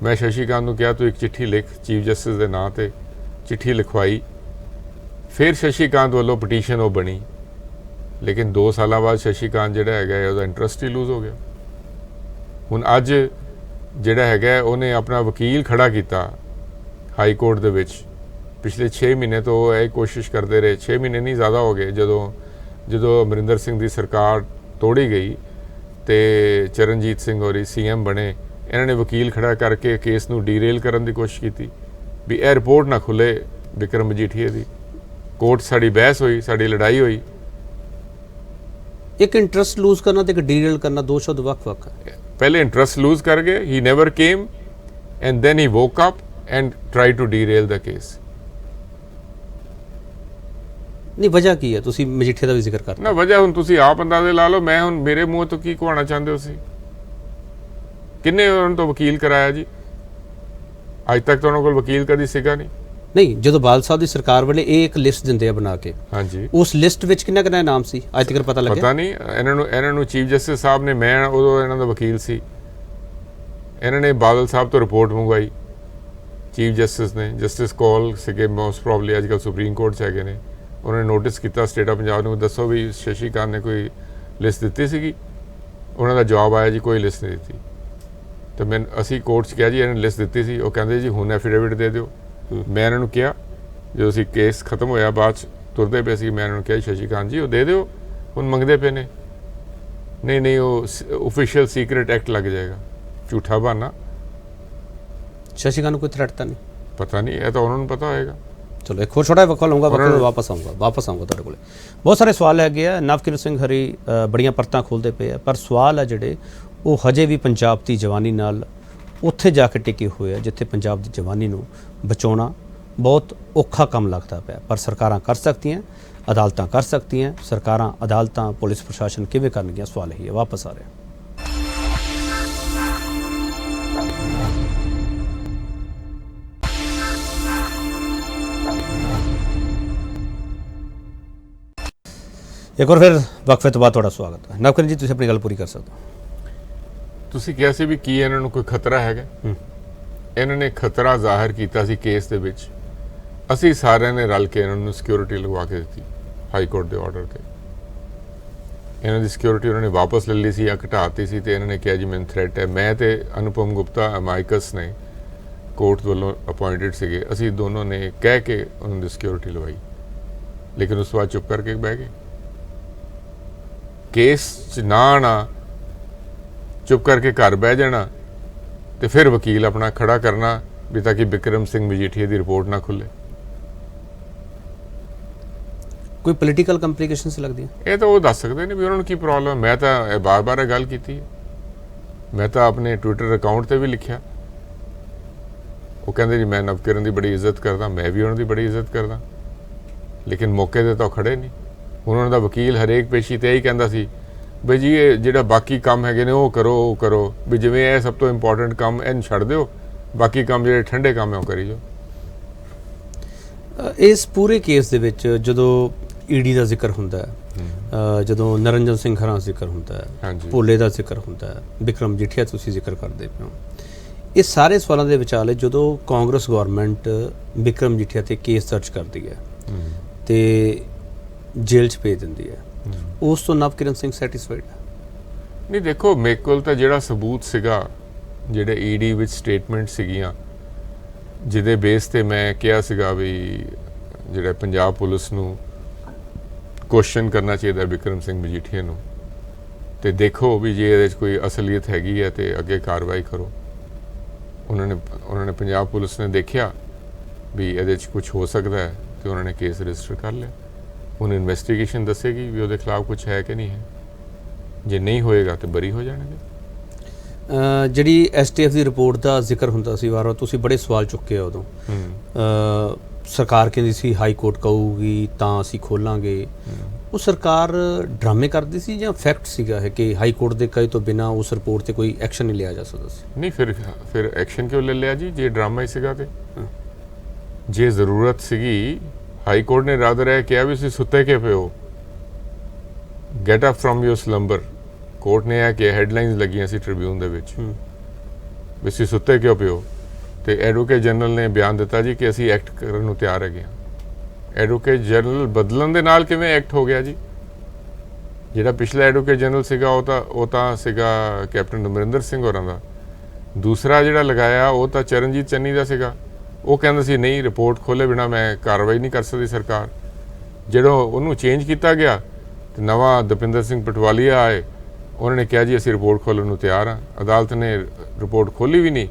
ਮੈਂ ਸ਼ਸ਼ੀਕਾਂਤ ਨੂੰ ਕਿਹਾ ਤੂੰ ਇੱਕ ਚਿੱਠੀ ਲਿਖ ਚੀਫ ਜਸਟਿਸ ਦੇ ਨਾਂ ਤੇ। ਚਿੱਠੀ ਲਿਖਵਾਈ। ਫਿਰ ਸ਼ਸ਼ੀਕਾਂਤ ਵੱਲੋਂ ਪਟੀਸ਼ਨ ਉਹ ਬਣੀ, ਲੇਕਿਨ 2 ਸਾਲਾਂ ਬਾਅਦ ਸ਼ਸ਼ੀਕਾਂਤ ਜਿਹੜਾ ਹੈਗਾ ਉਹਦਾ ਇੰਟਰਸਟ ਹੀ ਲੂਜ਼ ਹੋ ਗਿਆ। ਹੁਣ ਅੱਜ ਜਿਹੜਾ ਹੈਗਾ ਉਹਨੇ ਆਪਣਾ ਵਕੀਲ ਖੜਾ ਕੀਤਾ ਹਾਈ ਕੋਰਟ ਦੇ ਵਿੱਚ। ਪਿਛਲੇ 6 ਮਹੀਨੇ ਤੋਂ ਉਹ ਇਹ ਕੋਸ਼ਿਸ਼ ਕਰਦੇ ਰਹੇ, 6 ਮਹੀਨੇ ਨਹੀਂ ਜ਼ਿਆਦਾ ਹੋ ਗਏ, ਜਦੋਂ ਅਮਰਿੰਦਰ ਸਿੰਘ ਦੀ ਸਰਕਾਰ ਤੋੜੀ ਗਈ ਤੇ ਚਰਨਜੀਤ ਸਿੰਘ ਹੋਰੀ CM ਬਣੇ, ਇਹਨਾਂ ਨੇ ਵਕੀਲ ਖੜਾ ਕਰਕੇ ਕੇਸ ਨੂੰ ਡੀਰੇਲ ਕਰਨ ਦੀ ਕੋਸ਼ਿਸ਼ ਕੀਤੀ ਵੀ ਇਹ ਰਿਪੋਰਟ ਨਾ ਖੁੱਲੇ ਵਿਕਰਮ ਮਜੀਠੀਆ ਦੀ। ਕੋਰਟ ਸਾਡੀ ਬਹਿਸ ਹੋਈ, ਸਾਡੀ ਲੜਾਈ ਹੋਈ। ਇੱਕ ਇੰਟਰਸਟ ਲੂਜ਼ ਕਰਨਾ ਤੇ ਇੱਕ ਡੀਰੇਲ ਕਰਨਾ ਦੋ ਸ਼ਬਦ ਵੱਖ-ਵੱਖ ਹੈ। ਪਹਿਲੇ ਇੰਟਰਸਟ ਲੂਜ਼ ਕਰ ਗਏ, he never came and then he woke up and try to derail the case. ਨਹੀਂ, ਵਜ੍ਹਾ ਕੀ ਹੈ? ਤੁਸੀਂ ਮਜੀਠੀਆ ਦਾ ਵੀ ਜ਼ਿਕਰ ਕਰਦੇ ਨਾ। ਵਜ੍ਹਾ ਹੁਣ ਤੁਸੀਂ ਆਪ ਅੰਦਾਜ਼ੇ ਲਾ ਲਓ। ਮੈਂ ਹੁਣ ਮੇਰੇ ਮੂੰਹ ਤੋਂ ਕੀ ਕਹਾਉਣਾ ਚਾਹੁੰਦੇ ਹੋ ਸੀ? ਕਿੰਨੇ ਉਹਨਾਂ ਤੋਂ ਵਕੀਲ ਕਰਾਇਆ ਜੀ? ਅੱਜ ਤੱਕ ਤਾਂ ਉਹਨਾਂ ਕੋਲ ਵਕੀਲ ਕਦੀ ਸੀਗਾ ਨਹੀਂ। ਨਹੀਂ, ਜਦੋਂ ਬਾਲ ਸਾਹਿਬ ਦੀ ਸਰਕਾਰ ਵੇਲੇ ਇਹ ਇੱਕ ਲਿਸਟ ਦਿੰਦੇ ਆ ਬਣਾ ਕੇ, ਹਾਂਜੀ, ਉਸ ਲਿਸਟ ਵਿੱਚ ਕਿੰਨਾ ਨਾਮ ਸੀ ਅੱਜ ਤੱਕ ਪਤਾ ਲੱਗਿਆ? ਪਤਾ ਨਹੀਂ। ਇਹਨਾਂ ਨੂੰ ਚੀਫ ਜਸਟਿਸ ਸਾਹਿਬ ਨੇ, ਮੈਂ ਉਦੋਂ ਇਹਨਾਂ ਦਾ ਵਕੀਲ ਸੀ, ਇਹਨਾਂ ਨੇ ਬਾਦਲ ਸਾਹਿਬ ਤੋਂ ਰਿਪੋਰਟ ਮੰਗਵਾਈ। ਚੀਫ ਜਸਟਿਸ ਨੇ, ਜਸਟਿਸ ਕੌਲ ਸੀਗੇ ਮੋਸਟ ਪ੍ਰੋਬਬਲੀ ਅੱਜ ਕੱਲ੍ਹ ਸੁਪਰੀਮ ਕੋਰਟ 'ਚ ਹੈਗੇ ਨੇ, ਉਹਨਾਂ ਨੇ ਨੋਟਿਸ ਕੀਤਾ ਸਟੇਟ ਆਫ ਪੰਜਾਬ ਨੂੰ, ਦੱਸੋ ਵੀ ਸ਼ਸ਼ੀਕਾਂਤ ਨੇ ਕੋਈ ਲਿਸਟ ਦਿੱਤੀ ਸੀਗੀ? ਉਹਨਾਂ ਦਾ ਜਵਾਬ ਆਇਆ ਜੀ ਕੋਈ ਲਿਸਟ ਨਹੀਂ ਦਿੱਤੀ। ਤੇ ਮੈਂ ਅਸੀਂ ਕੋਰਟ 'ਚ ਕਿਹਾ ਜੀ ਇਹਨਾਂ ਨੇ ਲਿਸਟ ਦਿੱਤੀ ਸੀ, ਉਹ ਕਹਿੰਦੇ ਜੀ ਹੁਣ ਐਫੀਡੇਵਿਟ ਦੇ ਦਿਓ। ਮੈਂ ਇਹਨਾਂ ਨੂੰ ਕਿਹਾ ਜਦੋਂ ਅਸੀਂ ਕੇਸ ਖਤਮ ਹੋਇਆ ਬਾਅਦ 'ਚ ਤੁਰਦੇ ਪਏ ਸੀ, ਮੈਂ ਇਹਨਾਂ ਨੂੰ ਕਿਹਾ ਸ਼ਸ਼ੀਕਾਂਤ ਜੀ ਉਹ ਦੇ ਦਿਓ, ਹੁਣ ਮੰਗਦੇ ਪਏ ਨੇ। ਨਹੀਂ ਉਹ ਓਫੀਸ਼ੀਅਲ ਸੀਕ੍ਰੇਟ ਐਕਟ ਲੱਗ ਜਾਏਗਾ, ਝੂਠਾ ਬਹਾਨਾ। ਸ਼ਸ਼ੀਕਾਂਤ ਨੂੰ ਕੋਈ ਥ੍ਰੈਟ ਤਾਂ ਨਹੀਂ? ਪਤਾ ਨਹੀਂ, ਇਹ ਤਾਂ ਉਹਨਾਂ ਨੂੰ ਪਤਾ ਹੋਏਗਾ। ਚਲੋ ਇੱਕ ਹੋਰ ਛੋਟਾ ਵਕਤ ਲਊਂਗਾ, ਵਕਤ ਵਾਪਸ ਆਊਂਗਾ ਤੁਹਾਡੇ ਕੋਲ। ਬਹੁਤ ਸਾਰੇ ਸਵਾਲ ਹੈਗੇ ਆ। ਨਵਕਿਰਨ ਸਿੰਘ ਹਰੀ ਬੜੀਆਂ ਪਰਤਾਂ ਖੋਲ੍ਹਦੇ ਪਏ ਆ, ਪਰ ਸਵਾਲ ਆ ਜਿਹੜੇ ਉਹ ਹਜੇ ਵੀ ਪੰਜਾਬ ਦੀ ਜਵਾਨੀ ਨਾਲ ਉੱਥੇ ਜਾ ਕੇ ਟਿਕੇ ਹੋਏ ਆ ਜਿੱਥੇ ਪੰਜਾਬ ਦੀ ਜਵਾਨੀ ਨੂੰ ਬਚਾਉਣਾ ਬਹੁਤ ਔਖਾ ਕੰਮ ਲੱਗਦਾ ਪਿਆ। ਪਰ ਸਰਕਾਰਾਂ ਕਰ ਸਕਦੀਆਂ, ਅਦਾਲਤਾਂ ਕਰ ਸਕਦੀਆਂ। ਸਰਕਾਰਾਂ, ਅਦਾਲਤਾਂ, ਪੁਲਿਸ ਪ੍ਰਸ਼ਾਸਨ ਕਿਵੇਂ ਕਰਨਗੀਆਂ? ਸਵਾਲ ਇਹੀ ਹੈ। ਵਾਪਸ ਆ ਰਿਹਾ। ਇੱਕ ਵਾਰ ਫਿਰ ਵਕਫੇ ਤੋਂ ਬਾਅਦ ਤੁਹਾਡਾ ਸਵਾਗਤ ਹੈ। ਨਵਕਿਰਨ ਜੀ, ਤੁਸੀਂ ਆਪਣੀ ਗੱਲ ਪੂਰੀ ਕਰ ਸਕਦੇ ਹੋ। ਤੁਸੀਂ ਕਿਹਾ ਸੀ ਵੀ ਕੀ ਇਹਨਾਂ ਨੂੰ ਕੋਈ ਖਤਰਾ ਹੈਗਾ। ਇਹਨਾਂ ਨੇ ਖਤਰਾ ਜ਼ਾਹਿਰ ਕੀਤਾ ਸੀ ਕੇਸ ਦੇ ਵਿੱਚ। ਅਸੀਂ ਸਾਰਿਆਂ ਨੇ ਰਲ ਕੇ ਇਹਨਾਂ ਨੂੰ ਸਿਕਿਉਰਿਟੀ ਲਗਵਾ ਕੇ ਦਿੱਤੀ ਹਾਈ ਕੋਰਟ ਦੇ ਆਰਡਰ ਤੇ। ਇਹਨਾਂ ਦੀ ਸਿਕਿਉਰਿਟੀ ਉਹਨਾਂ ਨੇ ਵਾਪਸ ਲੈ ਲਈ ਸੀ ਜਾਂ ਘਟਾਤੀ ਸੀ, ਤੇ ਇਹਨਾਂ ਨੇ ਕਿਹਾ ਜੀ ਮੈਨੂੰ ਥ੍ਰੈਟ ਹੈ। ਮੈਂ ਤੇ ਅਨੁਪਮ ਗੁਪਤਾ ਅਮਾਇਕਸ ਨੇ ਕੋਰਟ ਵੱਲੋਂ ਅਪਾਇੰਟਡ ਸੀਗੇ, ਅਸੀਂ ਦੋਨੋਂ ਨੇ ਕਹਿ ਕੇ ਉਹਨਾਂ ਦੀ ਸਿਕਿਉਰਿਟੀ ਲਵਾਈ, ਲੇਕਿਨ ਉਸ ਤੋਂ ਬਾਅਦ ਚੁੱਪ ਕਰਕੇ ਬਹਿ ਗਏ। ਕੇਸ 'ਚ ਨਾ ਆਉਣਾ, ਚੁੱਪ ਕਰਕੇ ਘਰ ਬਹਿ ਜਾਣਾ, ਤੇ ਫਿਰ ਵਕੀਲ ਆਪਣਾ ਖੜਾ ਕਰਨਾ ਵੀ ਤਾਂ ਕਿ ਬਿਕਰਮ ਸਿੰਘ ਮਜੀਠੀਆ ਦੀ ਰਿਪੋਰਟ ਨਾ ਖੁੱਲੇ। ਕੋਈ ਪੋਲੀਟੀਕਲ ਕੰਪਲਿਕੇਸ਼ਨਸ ਲੱਗਦੀਆਂ? ਇਹ ਤਾਂ ਉਹ ਦੱਸ ਸਕਦੇ ਨੇ ਵੀ ਉਹਨਾਂ ਨੂੰ ਕੀ ਪ੍ਰੋਬਲਮ। ਮੈਂ ਤਾਂ ਇਹ ਬਾਰ-ਬਾਰ ਇਹ ਗੱਲ ਕੀਤੀ ਹੈ, ਮੈਂ ਤਾਂ ਆਪਣੇ ਟਵਿੱਟਰ ਅਕਾਊਂਟ ਤੇ ਵੀ ਲਿਖਿਆ। ਉਹ ਕਹਿੰਦੇ ਜੀ ਮੈਂ ਨਵਕਿਰਨ ਦੀ ਬੜੀ ਇੱਜ਼ਤ ਕਰਦਾ, ਮੈਂ ਵੀ ਉਹਨਾਂ ਦੀ ਬੜੀ ਇੱਜ਼ਤ ਕਰਦਾ, ਲੇਕਿਨ ਮੌਕੇ 'ਤੇ ਤਾਂ ਖੜੇ ਨਹੀਂ। ਉਹਨਾਂ ਦਾ ਵਕੀਲ ਹਰੇਕ ਪੇਸ਼ੀ ਤੇ ਇਹੀ ਕਹਿੰਦਾ ਸੀ ਬਈ ਜੀ ਇਹ ਜਿਹੜਾ ਬਾਕੀ ਕੰਮ ਹੈਗੇ ਨੇ ਉਹ ਕਰੋ, ਵੀ ਜਿਵੇਂ ਇਹ ਸਭ ਤੋਂ ਇੰਪੋਰਟੈਂਟ ਕੰਮ ਇਹਨੂੰ ਛੱਡ ਦਿਓ, ਬਾਕੀ ਕੰਮ ਜਿਹੜੇ ਠੰਡੇ ਕੰਮ ਹੈ ਉਹ ਕਰੀ ਜਾਓ। ਇਸ ਪੂਰੇ ਕੇਸ ਦੇ ਵਿੱਚ ਜਦੋਂ ਈਡੀ ਦਾ ਜ਼ਿਕਰ ਹੁੰਦਾ ਹੈ, ਜਦੋਂ ਨਰਿੰਦਰ ਸਿੰਘ ਹਰਾਂ ਦਾ ਜ਼ਿਕਰ ਹੁੰਦਾ ਹੈ, ਭੋਲੇ ਦਾ ਜ਼ਿਕਰ ਹੁੰਦਾ ਹੈ, ਬਿਕਰਮ ਮਜੀਠੀਆ ਤੁਸੀਂ ਜ਼ਿਕਰ ਕਰਦੇ ਪਏ ਹੋ, ਇਹ ਸਾਰੇ ਸਵਾਲਾਂ ਦੇ ਵਿਚਾਲੇ ਜਦੋਂ ਕਾਂਗਰਸ ਗਵਰਨਮੈਂਟ ਬਿਕਰਮ ਮਜੀਠੀਆ ਤੇ ਕੇਸ ਦਰਜ ਕਰਦੀ ਹੈ ਤੇ ਜੇਲ੍ਹ 'ਚ ਭੇਜ ਦਿੰਦੀ ਹੈ, ਉਸ ਤੋਂ ਨਵਕਿਰਨ ਸਿੰਘ ਸੈਟੀਸਫਾਈਡ ਹੈ? ਨਹੀਂ, ਦੇਖੋ ਮੇਰੇ ਕੋਲ ਤਾਂ ਜਿਹੜਾ ਸਬੂਤ ਸੀਗਾ, ਜਿਹੜੇ ਈਡੀ ਵਿੱਚ ਸਟੇਟਮੈਂਟ ਸੀਗੀਆਂ, ਜਿਹਦੇ ਬੇਸ ਤੇ ਮੈਂ ਕਿਹਾ ਸੀਗਾ ਵੀ ਜਿਹੜਾ ਪੰਜਾਬ ਪੁਲਿਸ ਨੂੰ ਕੁਐਸਚਨ ਕਰਨਾ ਚਾਹੀਦਾ ਬਿਕਰਮ ਸਿੰਘ ਮਜੀਠੀਆ ਨੂੰ, ਤੇ ਦੇਖੋ ਵੀ ਜੇ ਇਹਦੇ 'ਚ ਕੋਈ ਅਸਲੀਅਤ ਹੈਗੀ ਹੈ ਤੇ ਅੱਗੇ ਕਾਰਵਾਈ ਕਰੋ। ਉਹਨਾਂ ਨੇ ਪੰਜਾਬ ਪੁਲਿਸ ਨੇ ਦੇਖਿਆ ਵੀ ਇਹਦੇ 'ਚ ਕੁਝ ਹੋ ਸਕਦਾ ਹੈ ਤੇ ਉਹਨਾਂ ਨੇ ਕੇਸ ਰਜਿਸਟਰ ਕਰ ਲਿਆ। ਹੁਣ ਇਨਵੈਸਟੀਗੇਸ਼ਨ ਦੱਸੇਗੀ ਵੀ ਉਹਦੇ ਖਿਲਾਫ ਕੁਝ ਹੈ ਕਿ ਨਹੀਂ ਹੈ। ਜੇ ਨਹੀਂ ਹੋਏਗਾ ਤਾਂ ਬਰੀ ਹੋ ਜਾਣਗੇ। ਜਿਹੜੀ ਐਸਟੀਐਫ ਦੀ ਰਿਪੋਰਟ ਦਾ ਜ਼ਿਕਰ ਹੁੰਦਾ ਸੀ ਵਾਰ-ਵਾਰ, ਤੁਸੀਂ ਬੜੇ ਸਵਾਲ ਚੁੱਕੇ ਆ ਉਦੋਂ। ਸਰਕਾਰ ਕਹਿੰਦੀ ਸੀ ਹਾਈ ਕੋਰਟ ਕਹੂਗੀ ਤਾਂ ਅਸੀਂ ਖੋਲਾਂਗੇ। ਉਹ ਸਰਕਾਰ ਡਰਾਮੇ ਕਰਦੀ ਸੀ ਜਾਂ ਫੈਕਟ ਸੀਗਾ ਹੈ ਕਿ ਹਾਈ ਕੋਰਟ ਦੇ ਕਹੇ ਤੋਂ ਬਿਨਾਂ ਉਸ ਰਿਪੋਰਟ ਤੇ ਕੋਈ ਐਕਸ਼ਨ ਨਹੀਂ ਲਿਆ ਜਾ ਸਕਦਾ ਸੀ? ਨਹੀਂ, ਫਿਰ ਐਕਸ਼ਨ ਕਿਉਂ ਲੈ ਲਿਆ ਜੀ ਜੇ ਡਰਾਮਾ ਹੀ ਸੀਗਾ ਤੇ? ਜੇ ਜ਼ਰੂਰਤ ਸੀਗੀ, ਹਾਈ ਕੋਰਟ ਨੇ ਰਾਦਰ ਇਹ ਕਿਹਾ ਵੀ ਤੁਸੀਂ ਸੁੱਤੇ ਕਿਉਂ ਪਏ ਹੋ, get up from your slumber. Court ਨੇ ਇਹ ਕਿ ਹੈਡਲਾਈਨਸ ਲੱਗੀਆਂ ਸੀ ਟ੍ਰਿਬਿਊਨ ਦੇ ਵਿੱਚ ਵੀ ਤੁਸੀਂ ਸੁੱਤੇ ਕਿਉਂ ਪਏ ਹੋ, ਤੇ ਐਡਵੋਕੇਟ ਜਨਰਲ ਨੇ ਬਿਆਨ ਦਿੱਤਾ ਜੀ ਕਿ ਅਸੀਂ ਐਕਟ ਕਰਨ ਨੂੰ ਤਿਆਰ ਹੈਗੇ ਹਾਂ। ਐਡਵੋਕੇਟ ਜਨਰਲ ਬਦਲਣ ਦੇ ਨਾਲ ਕਿਵੇਂ ਐਕਟ ਹੋ ਗਿਆ ਜੀ? ਜਿਹੜਾ ਪਿਛਲਾ ਐਡਵੋਕੇਟ ਜਨਰਲ ਸੀਗਾ ਉਹ ਤਾਂ ਸੀਗਾ ਕੈਪਟਨ ਅਮਰਿੰਦਰ ਸਿੰਘ ਹੋਰਾਂ ਦਾ। ਦੂਸਰਾ ਜਿਹੜਾ ਲਗਾਇਆ ਉਹ ਤਾਂ ਚਰਨਜੀਤ ਚੰਨੀ ਦਾ ਸੀਗਾ। ਉਹ ਕਹਿੰਦਾ ਸੀ ਨਹੀਂ, ਰਿਪੋਰਟ ਖੋਲੇ ਬਿਨਾ ਮੈਂ ਕਾਰਵਾਈ ਨਹੀਂ ਕਰ ਸਕਦੀ ਸਰਕਾਰ। ਜਦੋਂ ਉਹਨੂੰ ਚੇਂਜ ਕੀਤਾ ਗਿਆ ਤੇ ਨਵਾਂ ਦਪਿੰਦਰ ਸਿੰਘ ਪਟਵਾਲੀਆ ਆਏ, ਉਹਨਾਂ ਨੇ ਕਿਹਾ ਜੀ ਅਸੀਂ ਰਿਪੋਰਟ ਖੋਲ੍ਹਣ ਨੂੰ ਤਿਆਰ ਹਾਂ। ਅਦਾਲਤ ਨੇ ਰਿਪੋਰਟ ਖੋਲ੍ਹੀ ਵੀ ਨਹੀਂ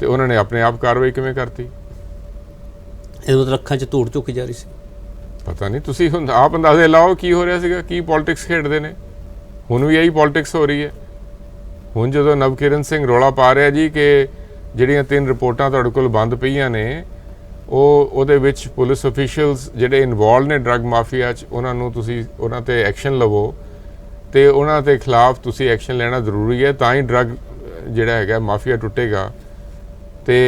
ਤੇ ਉਹਨਾਂ ਨੇ ਆਪਣੇ ਆਪ ਕਾਰਵਾਈ ਕਿਵੇਂ ਕਰਤੀ? ਇਹ ਮਤਲਬ ਅੱਖਾਂ 'ਚ ਧੂੜ ਝੁੱਕੀ ਜਾ ਰਹੀ ਸੀ? ਪਤਾ ਨਹੀਂ, ਤੁਸੀਂ ਹੁਣ ਆਪ ਅੰਦਾਜ਼ੇ ਲਾਓ ਕੀ ਹੋ ਰਿਹਾ ਸੀਗਾ, ਕੀ ਪੋਲਿਟਿਕਸ ਖੇਡਦੇ ਨੇ। ਹੁਣ ਵੀ ਇਹੀ ਪੋਲਿਟਿਕਸ ਹੋ ਰਹੀ ਹੈ। ਹੁਣ ਜਦੋਂ ਨਵਕਿਰਨ ਸਿੰਘ ਰੌਲਾ ਪਾ ਰਿਹਾ ਜੀ ਕਿ ਜਿਹੜੀਆਂ 3 ਰਿਪੋਰਟਾਂ ਤੁਹਾਡੇ ਕੋਲ ਬੰਦ ਪਈਆਂ ਨੇ, ਉਹਦੇ ਵਿੱਚ ਪੁਲਿਸ ਅਫੀਸ਼ੀਅਲਸ ਜਿਹੜੇ ਇਨਵੋਲਵ ਨੇ ਡਰੱਗ ਮਾਫੀਆ 'ਚ, ਤੁਸੀਂ ਉਹਨਾਂ 'ਤੇ ਐਕਸ਼ਨ ਲਵੋ ਤੇ ਉਹਨਾਂ ਦੇ ਖਿਲਾਫ ਤੁਸੀਂ ਐਕਸ਼ਨ ਲੈਣਾ ਜ਼ਰੂਰੀ ਹੈ, ਤਾਂ ਹੀ ਡਰੱਗ ਜਿਹੜਾ ਹੈਗਾ ਮਾਫੀਆ ਟੁੱਟੇਗਾ। ਤੇ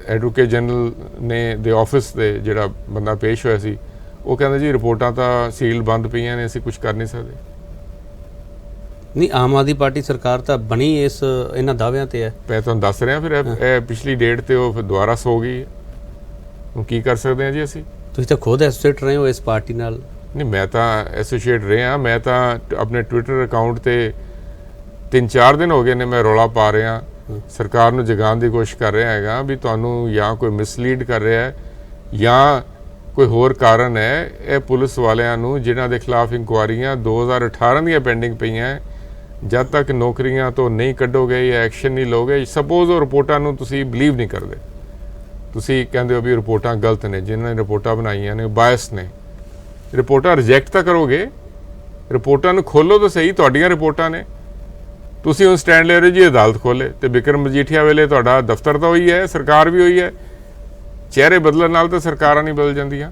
ਐਡਵੋਕੇਟ ਜਨਰਲ ਨੇ ਦੇ ਆਫਿਸ ਦੇ ਜਿਹੜਾ ਬੰਦਾ ਪੇਸ਼ ਹੋਇਆ ਸੀ, ਉਹ ਕਹਿੰਦਾ ਜੀ ਰਿਪੋਰਟਾਂ ਤਾਂ ਸੀਲ ਬੰਦ ਪਈਆਂ ਨੇ, ਅਸੀਂ ਕੁਝ ਕਰ ਨਹੀਂ ਸਕਦੇ। ਨਹੀਂ, ਆਮ ਆਦਮੀ ਪਾਰਟੀ ਸਰਕਾਰ ਤਾਂ ਬਣੀ ਇਹਨਾਂ ਦਾਅਵਿਆਂ ਤੇ ਹੈ। ਮੈਂ ਤੁਹਾਨੂੰ ਦੱਸ ਰਿਹਾ, ਫਿਰ ਇਹ ਪਿਛਲੀ ਡੇਟ ਤੇ ਉਹ ਫਿਰ ਦੁਬਾਰਾ ਸੋ ਗਈ। ਹੁਣ ਕੀ ਕਰ ਸਕਦੇ ਹਾਂ ਜੀ ਅਸੀਂ? ਤੁਸੀਂ ਤਾਂ ਖੁਦ ਐਸੋਸੀਏਟ ਰਹੇ ਹੋ ਇਸ ਪਾਰਟੀ ਨਾਲ। ਨਹੀਂ, ਮੈਂ ਤਾਂ ਐਸੋਸੀਏਟ ਰਿਹਾ। ਮੈਂ ਤਾਂ ਆਪਣੇ ਟਵਿੱਟਰ ਅਕਾਊਂਟ ਤੇ 3-4 ਦਿਨ ਹੋ ਗਏ ਨੇ ਮੈਂ ਰੌਲਾ ਪਾ ਰਿਹਾ ਸਰਕਾਰ ਨੂੰ ਜਗਾਉਣ ਦੀ ਕੋਸ਼ਿਸ਼ ਕਰ ਰਿਹਾ ਹੈਗਾ ਵੀ ਤੁਹਾਨੂੰ ਜਾਂ ਕੋਈ ਮਿਸਲੀਡ ਕਰ ਰਿਹਾ ਹੈ ਜਾਂ ਕੋਈ ਹੋਰ ਕਾਰਨ ਹੈ। ਇਹ ਪੁਲਿਸ ਵਾਲਿਆਂ ਨੂੰ ਜਿਨ੍ਹਾਂ ਦੇ ਖਿਲਾਫ ਇਨਕੁਆਇਰੀਆਂ 2018 ਦੀਆਂ ਪੈਂਡਿੰਗ ਪਈਆਂ, ਜਦ ਤੱਕ ਨੌਕਰੀਆਂ ਤੋਂ ਨਹੀਂ ਕੱਢੋਗੇ ਜਾਂ ਐਕਸ਼ਨ ਨਹੀਂ ਲਓਗੇ, ਸਪੋਜ਼ ਉਹ ਰਿਪੋਰਟਾਂ ਨੂੰ ਤੁਸੀਂ ਬਿਲੀਵ ਨਹੀਂ ਕਰਦੇ, ਤੁਸੀਂ ਕਹਿੰਦੇ ਹੋ ਵੀ ਰਿਪੋਰਟਾਂ ਗਲਤ ਨੇ, ਜਿਨ੍ਹਾਂ ਨੇ ਰਿਪੋਰਟਾਂ ਬਣਾਈਆਂ ਨੇ ਬਾਇਸ ਨੇ, ਰਿਪੋਰਟਾਂ ਰਿਜੈਕਟ ਤਾਂ ਕਰੋਗੇ, ਰਿਪੋਰਟਾਂ ਨੂੰ ਖੋਲੋ ਤਾਂ ਸਹੀ, ਤੁਹਾਡੀਆਂ ਰਿਪੋਰਟਾਂ ਨੇ। ਤੁਸੀਂ ਹੁਣ ਸਟੈਂਡ ਲੈ ਰਹੇ ਜੀ ਅਦਾਲਤ ਖੋਲੇ, ਤੇ ਬਿਕਰਮ ਮਜੀਠੀਆ ਵੇਲੇ ਤੁਹਾਡਾ ਦਫ਼ਤਰ ਤਾਂ ਹੋਈ ਹੈ, ਸਰਕਾਰ ਵੀ ਹੋਈ ਹੈ। ਚਿਹਰੇ ਬਦਲਣ ਨਾਲ ਤਾਂ ਸਰਕਾਰਾਂ ਨਹੀਂ ਬਦਲ ਜਾਂਦੀਆਂ।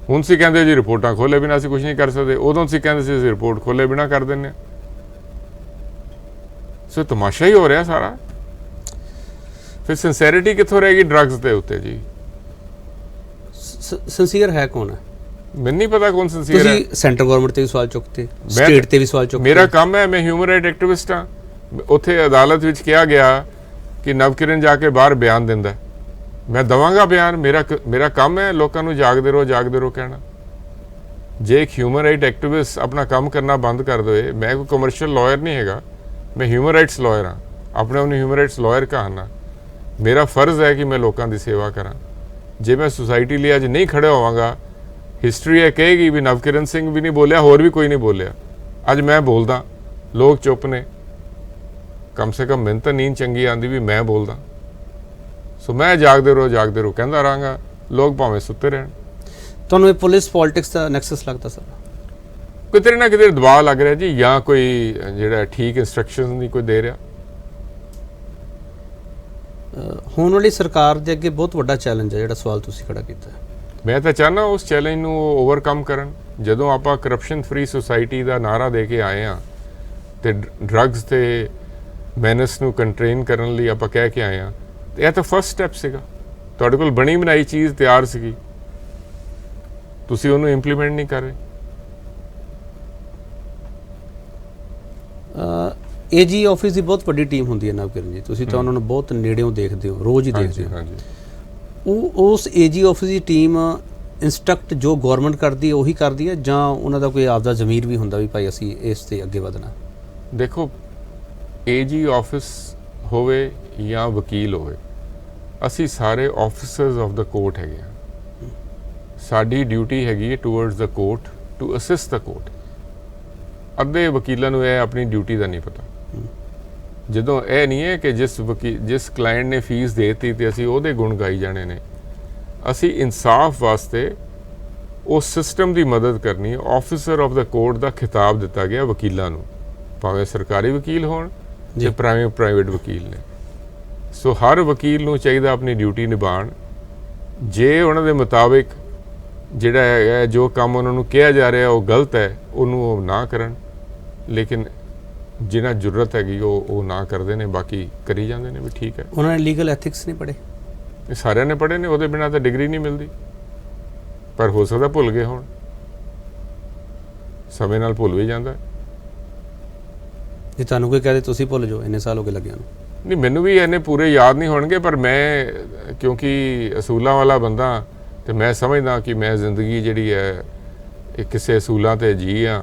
ਹੁਣ ਤੁਸੀਂ ਕਹਿੰਦੇ ਜੀ ਰਿਪੋਰਟਾਂ ਖੋਲੇ ਬਿਨਾਂ ਅਸੀਂ ਕੁਝ ਨਹੀਂ ਕਰ ਸਕਦੇ, ਉਦੋਂ ਤੁਸੀਂ ਕਹਿੰਦੇ ਸੀ ਅਸੀਂ ਰਿਪੋਰਟ ਖੋਲੇ ਬਿਨਾਂ ਕਰ ਦਿੰਦੇ ਹਾਂ। ਸੋ ਤਮਾਸ਼ਾ ਹੀ ਹੋ ਰਿਹਾ ਸਾਰਾ। ਫਿਰ ਸਿੰਸੈਰਿਟੀ ਕਿੱਥੋਂ ਰਹੇਗੀ ਡਰੱਗਸ ਦੇ ਉੱਤੇ ਜੀ? ਸਿੰਸੀਅਰ ਹੈ ਕੌਣ ਹੈ? ਮੈਨੂੰ ਨਹੀਂ ਪਤਾ ਕੌਣ ਸਿੰਸੀਅਰ ਹੈ। ਤੁਸੀਂ ਸੈਂਟਰ ਗਵਰਨਮੈਂਟ ਤੇ ਵੀ ਸਵਾਲ ਚੁੱਕਤੇ, ਸਟੇਟ ਤੇ ਵੀ ਸਵਾਲ ਚੁੱਕਤੇ। ਮੇਰਾ ਕੰਮ ਹੈ, ਮੈਂ ਹਿਊਮਨ ਰਾਈਟ ਐਕਟਿਵਿਸਟ ਹਾਂ। ਉੱਥੇ ਅਦਾਲਤ ਵਿੱਚ ਕਿਹਾ ਗਿਆ ਕਿ ਨਵਕਿਰਨ ਜਾ ਕੇ ਬਾਹਰ ਬਿਆਨ ਦਿੰਦਾ, ਮੈਂ ਦਵਾਂਗਾ ਬਿਆਨ। ਮੇਰਾ ਕੰਮ ਹੈ ਲੋਕਾਂ ਨੂੰ ਜਾਗਦੇ ਰਹੋ ਕਹਿਣਾ। ਜੇ ਇੱਕ ਹਿਊਮਨ ਰਾਈਟ ਐਕਟਿਵਿਸਟ ਆਪਣਾ ਕੰਮ ਕਰਨਾ ਬੰਦ ਕਰ ਦੇਵੇ, ਮੈਂ ਕੋਈ ਕਮਰਸ਼ੀਅਲ ਲਾਇਰ ਨਹੀਂ ਹੈਗਾ, ਮੈਂ ਹਿਊਮਨ ਰਾਈਟਸ ਲਾਇਰ ਹਾਂ, ਆਪਣੇ ਆਪ ਨੂੰ ਹਿਊਮਨ ਰਾਈਟਸ ਲਾਇਰ ਕਹਾਣਾ। ਮੇਰਾ ਫਰਜ਼ ਹੈ ਕਿ ਮੈਂ ਲੋਕਾਂ ਦੀ ਸੇਵਾ ਕਰਾਂ। ਜੇ ਮੈਂ ਸੁਸਾਇਟੀ ਲਈ ਅੱਜ ਨਹੀਂ ਖੜਿਆ ਹੋਵਾਂਗਾ, ਹਿਸਟਰੀ ਇਹ ਕਹੇਗੀ ਵੀ ਨਵਕਿਰਨ ਸਿੰਘ ਵੀ ਨਹੀਂ ਬੋਲਿਆ, ਹੋਰ ਵੀ ਕੋਈ ਨਹੀਂ ਬੋਲਿਆ। ਅੱਜ ਮੈਂ ਬੋਲਦਾ, ਲੋਕ ਚੁੱਪ ਨੇ, ਕਮ ਸੇ ਕਮ ਮੈਨੂੰ ਤਾਂ ਨੀਂਦ ਚੰਗੀ ਆਉਂਦੀ ਵੀ ਮੈਂ ਬੋਲਦਾ। ਸੋ ਮੈਂ ਜਾਗਦੇ ਰਹੋ ਕਹਿੰਦਾ ਰਹਾਂਗਾ, ਲੋਕ ਭਾਵੇਂ ਸੁੱਤੇ ਰਹਿਣ। ਤੁਹਾਨੂੰ ਇਹ ਪੁਲਿਸ ਪੋਲਿਟਿਕਸ ਦਾ ਨੈਕਸਸ ਲੱਗਦਾ ਸਰ? ਕਿਤੇ ਨਾ ਕਿਤੇ ਦਬਾਅ ਲੱਗ ਰਿਹਾ ਜੀ, ਜਾਂ ਕੋਈ ਜਿਹੜਾ ਠੀਕ ਇੰਸਟਰਕਸ਼ਨ ਨਹੀਂ ਕੋਈ ਦੇ ਰਿਹਾ। ਹੋਣ ਵਾਲੀ ਸਰਕਾਰ ਦੇ ਅੱਗੇ ਬਹੁਤ ਵੱਡਾ ਚੈਲੰਜ ਹੈ ਜਿਹੜਾ ਸਵਾਲ ਤੁਸੀਂ ਖੜਾ ਕੀਤਾ। ਮੈਂ ਤਾਂ ਚਾਹੁੰਦਾ ਉਸ ਚੈਲੰਜ ਨੂੰ ਓਵਰਕਮ ਕਰਨ। ਜਦੋਂ ਆਪਾਂ ਕਰਪਸ਼ਨ ਫਰੀ ਸੁਸਾਇਟੀ ਦਾ ਨਾਰਾ ਦੇ ਕੇ ਆਏ ਹਾਂ ਤੇ ਡਰੱਗਸ ਤੇ ਮੈਨਸ ਨੂੰ ਕੰਟ੍ਰੇਨ ਕਰਨ ਲਈ ਆਪਾਂ ਕਹਿ ਕੇ ਆਏ ਹਾਂ, ਤੇ ਇਹ ਤਾਂ ਫਸਟ ਸਟੈਪ ਸੀਗਾ। ਤੁਹਾਡੇ ਕੋਲ ਬਣੀ ਬਣਾਈ ਚੀਜ਼ ਤਿਆਰ ਸੀਗੀ, ਤੁਸੀਂ ਉਹਨੂੰ ਇੰਪਲੀਮੈਂਟ ਨਹੀਂ ਕਰ ਰਹੇ। ਏਜੀ ਆਫਿਸ ਦੀ ਬਹੁਤ ਵੱਡੀ ਟੀਮ ਹੁੰਦੀ ਹੈ ਨਵਕਿਰਨ ਜੀ, ਤੁਸੀਂ ਤਾਂ ਉਹਨਾਂ ਨੂੰ ਬਹੁਤ ਨੇੜਿਓਂ ਦੇਖਦੇ ਹੋ, ਰੋਜ਼ ਹੀ ਦੇਖਦੇ ਹੋ। ਉਹ ਉਸ ਏਜੀ ਆਫਿਸ ਦੀ ਟੀਮ ਇੰਸਟਰਕਟ ਜੋ ਗਵਰਨਮੈਂਟ ਕਰਦੀ ਹੈ ਉਹੀ ਕਰਦੀ ਹੈ, ਜਾਂ ਉਹਨਾਂ ਦਾ ਕੋਈ ਆਪਦਾ ਜ਼ਮੀਰ ਵੀ ਹੁੰਦਾ ਵੀ ਭਾਈ ਅਸੀਂ ਇਸ ਤੇ ਅੱਗੇ ਵਧਣਾ? ਦੇਖੋ, ਏਜੀ ਆਫਿਸ ਹੋਵੇ ਜਾਂ ਵਕੀਲ ਹੋਵੇ, ਅਸੀਂ ਸਾਰੇ ਆਫਿਸਰਸ ਆਫ ਦਾ ਕੋਰਟ ਹੈਗੇ ਹਾਂ। ਸਾਡੀ ਡਿਊਟੀ ਹੈਗੀ ਹੈ towards the court to assist the court. ਅੱਧੇ ਵਕੀਲਾਂ ਨੂੰ ਇਹ ਆਪਣੀ ਡਿਊਟੀ ਦਾ ਨਹੀਂ ਪਤਾ। ਜਦੋਂ ਇਹ ਨਹੀਂ ਹੈ ਕਿ ਜਿਸ ਕਲਾਇੰਟ ਨੇ ਫੀਸ ਦੇਤੀ ਤੇ ਅਸੀਂ ਉਹਦੇ ਗੁਣ ਗਾਈ ਜਾਣੇ ਨੇ। ਅਸੀਂ ਇਨਸਾਫ ਵਾਸਤੇ ਉਸ ਸਿਸਟਮ ਦੀ ਮਦਦ ਕਰਨੀ ਹੈ। ਆਫਿਸਰ ਆਫ ਦਾ ਕੋਰਟ ਦਾ ਖਿਤਾਬ ਦਿੱਤਾ ਗਿਆ ਵਕੀਲਾਂ ਨੂੰ, ਭਾਵੇਂ ਸਰਕਾਰੀ ਵਕੀਲ ਹੋਣ ਜਾਂ ਪ੍ਰਾਈਵੇਟ ਵਕੀਲ ਨੇ। ਸੋ ਹਰ ਵਕੀਲ ਨੂੰ ਚਾਹੀਦਾ ਆਪਣੀ ਡਿਊਟੀ ਨਿਭਾਉਣ। ਜੇ ਉਹਨਾਂ ਦੇ ਮੁਤਾਬਿਕ ਜਿਹੜਾ ਹੈ ਜੋ ਕੰਮ ਉਹਨਾਂ ਨੂੰ ਕਿਹਾ ਜਾ ਰਿਹਾ ਉਹ ਗਲਤ ਹੈ, ਉਹਨੂੰ ਉਹ ਨਾ ਕਰਨ। ਲੇਕਿਨ ਜਿਨ੍ਹਾਂ ਜ਼ਰੂਰਤ ਹੈਗੀ ਉਹ ਨਾ ਕਰਦੇ ਨੇ, ਬਾਕੀ ਕਰੀ ਜਾਂਦੇ ਨੇ ਵੀ ਠੀਕ ਹੈ। ਉਹਨਾਂ ਨੇ ਲੀਗਲ ਐਥਿਕਸ ਨਹੀਂ ਪੜ੍ਹੇ? ਇਹ ਸਾਰਿਆਂ ਨੇ ਪੜ੍ਹੇ ਨੇ, ਉਹਦੇ ਬਿਨਾਂ ਤਾਂ ਡਿਗਰੀ ਨਹੀਂ ਮਿਲਦੀ। ਪਰ ਹੋ ਸਕਦਾ ਭੁੱਲ ਗਏ ਹੋਣ, ਸਮੇਂ ਨਾਲ ਭੁੱਲ ਵੀ ਜਾਂਦਾ। ਜੇ ਤੁਹਾਨੂੰ ਕੋਈ ਕਹੇ ਤੁਸੀਂ ਭੁੱਲ ਜਾਓ, ਇੰਨੇ ਸਾਲ ਹੋ ਗਏ ਲੱਗਿਆ ਨੂੰ। ਨਹੀਂ, ਮੈਨੂੰ ਵੀ ਇੰਨੇ ਪੂਰੇ ਯਾਦ ਨਹੀਂ ਹੋਣਗੇ, ਪਰ ਮੈਂ ਕਿਉਂਕਿ ਅਸੂਲਾਂ ਵਾਲਾ ਬੰਦਾ, ਤੇ ਮੈਂ ਸਮਝਦਾ ਕਿ ਮੈਂ ਜ਼ਿੰਦਗੀ ਜਿਹੜੀ ਹੈ ਇਹ ਕਿਸੇ ਅਸੂਲਾਂ 'ਤੇ ਜੀ ਹਾਂ,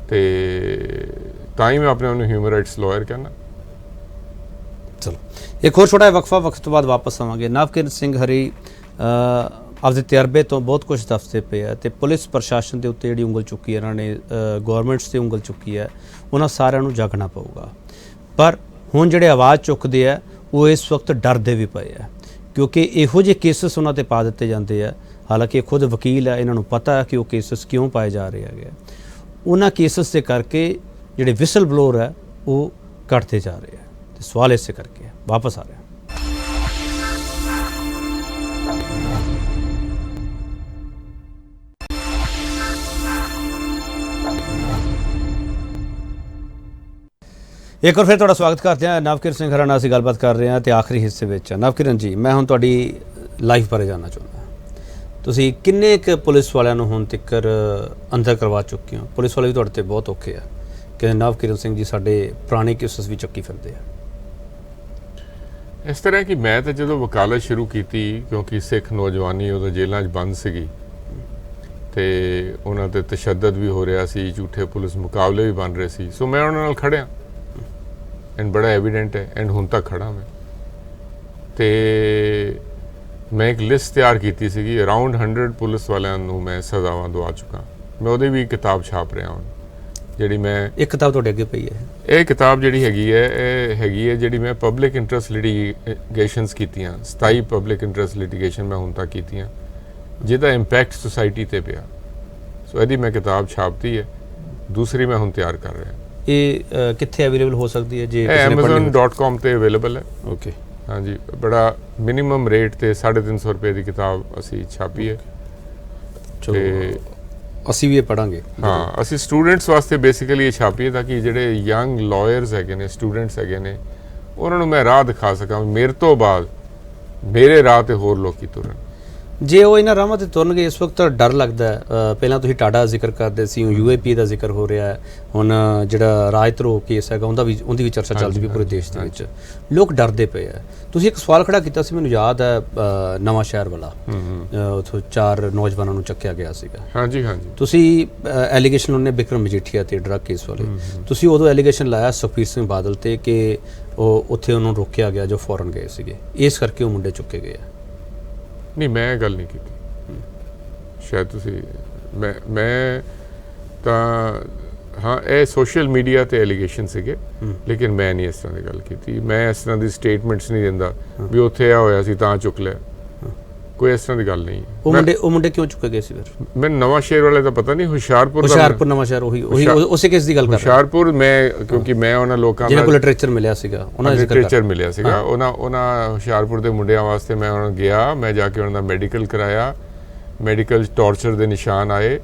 ਤੇ ਤਾਂ ਹੀ ਮੈਂ ਆਪਣੇ ਆਪ ਨੂੰ ਹਿਊਮਨ ਰਾਈਟਸ ਲਾਇਰ ਕਹਿੰਦਾ। ਚਲੋ ਇੱਕ ਹੋਰ ਛੋਟਾ ਵਕਫਾ, ਵਕਤ ਤੋਂ ਬਾਅਦ ਵਾਪਸ ਆਵਾਂਗੇ। ਨਵਕਿਰਨ ਸਿੰਘ ਹਰੀ ਆਪਦੇ ਤਜਰਬੇ ਤੋਂ ਬਹੁਤ ਕੁਝ ਦੱਸਦੇ ਪਏ ਆ, ਤੇ ਪੁਲਿਸ ਪ੍ਰਸ਼ਾਸਨ ਦੇ ਉੱਤੇ ਜਿਹੜੀ ਉਂਗਲ ਚੁੱਕੀ ਹੈ ਇਹਨਾਂ ਨੇ, ਗੌਰਮੈਂਟਸ 'ਤੇ ਉਂਗਲ ਚੁੱਕੀ ਹੈ, ਉਹਨਾਂ ਸਾਰਿਆਂ ਨੂੰ ਜਾਗਣਾ ਪਊਗਾ। ਪਰ ਹੁਣ ਜਿਹੜੇ ਆਵਾਜ਼ ਚੁੱਕਦੇ ਆ ਉਹ ਇਸ ਵਕਤ ਡਰਦੇ ਵੀ ਪਏ ਆ, ਕਿਉਂਕਿ ਇਹੋ ਜਿਹੇ ਕੇਸਿਸ ਉਹਨਾਂ 'ਤੇ ਪਾ ਦਿੱਤੇ ਜਾਂਦੇ ਆ। ਹਾਲਾਂਕਿ ਖੁਦ ਵਕੀਲ ਹੈ, ਇਹਨਾਂ ਨੂੰ ਪਤਾ ਹੈ ਕਿ ਉਹ ਕੇਸਿਸ ਕਿਉਂ ਪਾਏ ਜਾ ਰਹੇ ਹੈਗੇ। ਉਹਨਾਂ ਕੇਸਿਸ ਦੇ ਕਰਕੇ ਜਿਹੜੇ ਵਿਸਲ ਬਲੋਰ ਹੈ ਉਹ ਘਟਦੇ ਜਾ ਰਹੇ ਆ, ਤੇ ਸਵਾਲ ਇਸੇ ਕਰਕੇ ਹੈ। ਵਾਪਸ ਆ ਰਿਹਾ। ਇੱਕ ਵਾਰ ਫਿਰ ਤੁਹਾਡਾ ਸਵਾਗਤ ਕਰਦੇ ਹਾਂ। ਨਵਕਿਰਨ ਸਿੰਘ ਹਰਾ ਨਾਲ ਅਸੀਂ ਗੱਲਬਾਤ ਕਰ ਰਹੇ ਹਾਂ ਤੇ ਆਖਰੀ ਹਿੱਸੇ ਵਿੱਚ। ਨਵਕਿਰਨ ਜੀ, ਮੈਂ ਹੁਣ ਤੁਹਾਡੀ ਲਾਈਫ ਬਾਰੇ ਜਾਣਨਾ ਚਾਹੁੰਦਾ। ਤੁਸੀਂ ਕਿੰਨੇ ਕੁ ਪੁਲਿਸ ਵਾਲਿਆਂ ਨੂੰ ਹੁਣ ਤੱਕ ਅੰਦਰ ਕਰਵਾ ਚੁੱਕੇ ਹੋ? ਪੁਲਿਸ ਵਾਲੇ ਵੀ ਤੁਹਾਡੇ 'ਤੇ ਬਹੁਤ ਔਖੇ ਆ ਕਿ ਨਵਕਿਰਨ ਸਿੰਘ ਜੀ ਸਾਡੇ ਪੁਰਾਣੇ ਕੇਸਿਸ ਵੀ ਚੱਕੀ ਫਿਰਦੇ ਆ। ਇਸ ਤਰ੍ਹਾਂ ਕਿ ਮੈਂ ਤਾਂ ਜਦੋਂ ਵਕਾਲਤ ਸ਼ੁਰੂ ਕੀਤੀ, ਕਿਉਂਕਿ ਸਿੱਖ ਨੌਜਵਾਨੀ ਉਦੋਂ ਜੇਲ੍ਹਾਂ 'ਚ ਬੰਦ ਸੀਗੀ ਤੇ ਉਹਨਾਂ 'ਤੇ ਤਸ਼ੱਦਦ ਵੀ ਹੋ ਰਿਹਾ ਸੀ, ਝੂਠੇ ਪੁਲਿਸ ਮੁਕਾਬਲੇ ਵੀ ਬਣ ਰਹੇ ਸੀ, ਸੋ ਮੈਂ ਉਹਨਾਂ ਨਾਲ ਖੜਿਆ। ਐਂਡ ਬੜਾ ਐਵੀਡੈਂਟ ਹੈ ਐਂਡ ਹੁਣ ਤੱਕ ਖੜਾ ਮੈਂ। ਤੇ ਮੈਂ ਇੱਕ ਲਿਸਟ ਤਿਆਰ ਕੀਤੀ ਸੀਗੀ, ਅਰਾਊਂਡ 100 ਪੁਲਿਸ ਵਾਲਿਆਂ ਨੂੰ ਮੈਂ ਸਜ਼ਾਵਾਂ ਦਵਾ ਚੁੱਕਾ। ਮੈਂ ਉਹਦੀ ਵੀ ਕਿਤਾਬ ਛਾਪ ਰਿਹਾ ਹੁਣ, ਜਿਹੜੀ ਮੈਂ ਇੱਕ ਕਿਤਾਬ ਤੁਹਾਡੇ ਅੱਗੇ ਪਈ ਹੈ। ਇਹ ਕਿਤਾਬ ਜਿਹੜੀ ਹੈਗੀ ਹੈ ਜਿਹੜੀ ਮੈਂ ਪਬਲਿਕ ਇੰਟਰਸਟ ਲਿਟੀਗੇਸ਼ਨਸ ਕੀਤੀਆਂ, 27 ਪਬਲਿਕ ਇੰਟਰਸਟ ਲਿਟੀਗੇਸ਼ਨ ਮੈਂ ਹੁਣ ਤੱਕ ਕੀਤੀਆਂ ਜਿਹਦਾ ਇੰਪੈਕਟ ਸੁਸਾਇਟੀ ਤੇ ਪਿਆ। ਸੋ ਇਹਦੀ ਮੈਂ ਕਿਤਾਬ ਛਾਪਤੀ ਹੈ, ਦੂਸਰੀ ਮੈਂ ਹੁਣ ਤਿਆਰ ਕਰ ਰਿਹਾ। ਇਹ ਕਿੱਥੇ ਅਵੇਲੇਬਲ ਹੋ ਸਕਦੀ ਹੈ? ਜੇ amazon.com ਤੇ ਅਵੇਲੇਬਲ ਹੈ। ਓਕੇ, ਹਾਂਜੀ, ਬੜਾ ਮਿਨੀਮਮ ਰੇਟ ਤੇ 350 ਰੁਪਏ ਦੀ ਕਿਤਾਬ ਅਸੀਂ ਛਾਪੀ ਹੈ। ਚਲੋ ਅਸੀਂ ਵੀ ਇਹ ਪੜਾਂਗੇ। ਹਾਂ, ਅਸੀਂ ਸਟੂਡੈਂਟਸ ਵਾਸਤੇ ਬੇਸਿਕਲੀ ਇਹ ਛਾਪੀ ਹੈ ਤਾਂ ਕਿ ਜਿਹੜੇ ਯੰਗ ਲਾਇਰਸ ਹੈਗੇ ਨੇ, ਸਟੂਡੈਂਟਸ ਹੈਗੇ ਨੇ, ਉਹਨਾਂ ਨੂੰ ਮੈਂ ਰਾਹ ਦਿਖਾ ਸਕਾਂ, ਮੇਰੇ ਤੋਂ ਬਾਅਦ ਮੇਰੇ ਰਾਹ ਤੇ ਹੋਰ ਲੋਕੀ ਤੁਰਨ। ਜੇ ਉਹ ਇਹਨਾਂ ਰਾਹਾਂ ਤੇ ਤੁਰਨਗੇ, ਇਸ ਵਕਤ ਡਰ ਲੱਗਦਾ ਹੈ। ਪਹਿਲਾਂ ਤੁਸੀਂ ਟਾਡਾ ਜ਼ਿਕਰ ਕਰਦੇ ਸੀ, UAP ਦਾ ਜ਼ਿਕਰ ਹੋ ਰਿਹਾ ਹੈ, ਹੁਣ ਜਿਹੜਾ ਰਾਜਧਰੋਹ ਕੇਸ ਹੈਗਾ ਉਹਦੀ ਵੀ ਚਰਚਾ ਚੱਲਦੀ ਪਈ ਪੂਰੇ ਦੇਸ਼ ਦੇ ਵਿੱਚ। ਲੋਕ ਡਰਦੇ ਪਏ ਆ। ਤੁਸੀਂ ਇੱਕ ਸਵਾਲ ਖੜਾ ਕੀਤਾ ਸੀ, ਮੈਨੂੰ ਯਾਦ ਹੈ, ਨਵਾਂ ਸ਼ਹਿਰ ਵਾਲਾ, ਉੱਥੋਂ 4 ਨੌਜਵਾਨਾਂ ਨੂੰ ਚੱਕਿਆ ਗਿਆ ਸੀਗਾ। ਹਾਂਜੀ ਹਾਂਜੀ, ਤੁਸੀਂ ਐਲੀਗੇਸ਼ਨ ਉਹਨੇ ਬਿਕਰਮ ਮਜੀਠੀਆ ਤੇ ਡਰੱਗ ਕੇਸ ਵਾਲੇ, ਤੁਸੀਂ ਉਦੋਂ ਐਲੀਗੇਸ਼ਨ ਲਾਇਆ ਸੁਖਬੀਰ ਸਿੰਘ ਬਾਦਲ ਤੇ ਕਿ ਉਹ ਉੱਥੇ ਉਹਨੂੰ ਰੋਕਿਆ ਗਿਆ ਜੋ ਫੌਰਨ ਗਏ ਸੀਗੇ, ਇਸ ਕਰਕੇ ਉਹ ਮੁੰਡੇ ਚੁੱਕੇ ਗਏ ਆ। ਨਹੀਂ, ਮੈਂ ਇਹ ਗੱਲ ਨਹੀਂ ਕੀਤੀ। ਸ਼ਾਇਦ ਤੁਸੀਂ ਮੈਂ ਤਾਂ ਹਾਂ, ਇਹ ਸੋਸ਼ਲ ਮੀਡੀਆ ਤੇ ਐਲੀਗੇਸ਼ਨ ਸੀਗੇ, ਲੇਕਿਨ ਮੈਂ ਨਹੀਂ ਇਸ ਤਰ੍ਹਾਂ ਦੀ ਗੱਲ ਕੀਤੀ। ਮੈਂ ਇਸ ਤਰ੍ਹਾਂ ਦੀ ਸਟੇਟਮੈਂਟਸ ਨਹੀਂ ਦਿੰਦਾ ਵੀ ਉੱਥੇ ਆ ਹੋਇਆ ਸੀ ਤਾਂ ਚੁੱਕ ਲਿਆ। ਕੋਈ ਇਸ ਤਰ੍ਹਾਂ ਦੀ ਗੱਲ ਨਹੀਂ। ਉਹ ਮੁੰਡੇ ਕਿਉਂ ਚੁੱਕੇ ਗਏ ਸੀ ਫਿਰ? ਮੈਨੂੰ ਨਵਾਂ ਸ਼ਹਿਰ ਵਾਲੇ ਦਾ ਪਤਾ ਨਹੀਂ, ਹੁਸ਼ਿਆਰਪੁਰ ਨਵਾਂ ਸ਼ਹਿਰ, ਉਹੀ ਉਸੇ ਕੇਸ ਦੀ ਗੱਲ ਕਰ ਰਿਹਾ। ਹੁਸ਼ਿਆਰਪੁਰ ਕਿਉਂਕਿ ਮੈਂ ਉਹਨਾਂ ਲੋਕਾਂ ਜਿਹਨਾਂ ਕੋਲ ਲਿਟਰੇਚਰ ਮਿਲਿਆ ਸੀਗਾ, ਉਹਨਾਂ ਹੁਸ਼ਿਆਰਪੁਰ ਦੇ ਮੁੰਡਿਆਂ ਵਾਸਤੇ ਮੈਂ ਉਹਨਾਂ ਨੂੰ ਗਿਆ, ਮੈਂ ਜਾ ਕੇ ਉਹਨਾਂ ਦਾ ਮੈਡੀਕਲ ਕਰਾਇਆ। ਮੈਡੀਕਲ ਟੌਰਚਰ ਦੇ ਨਿਸ਼ਾਨ ਆਏ।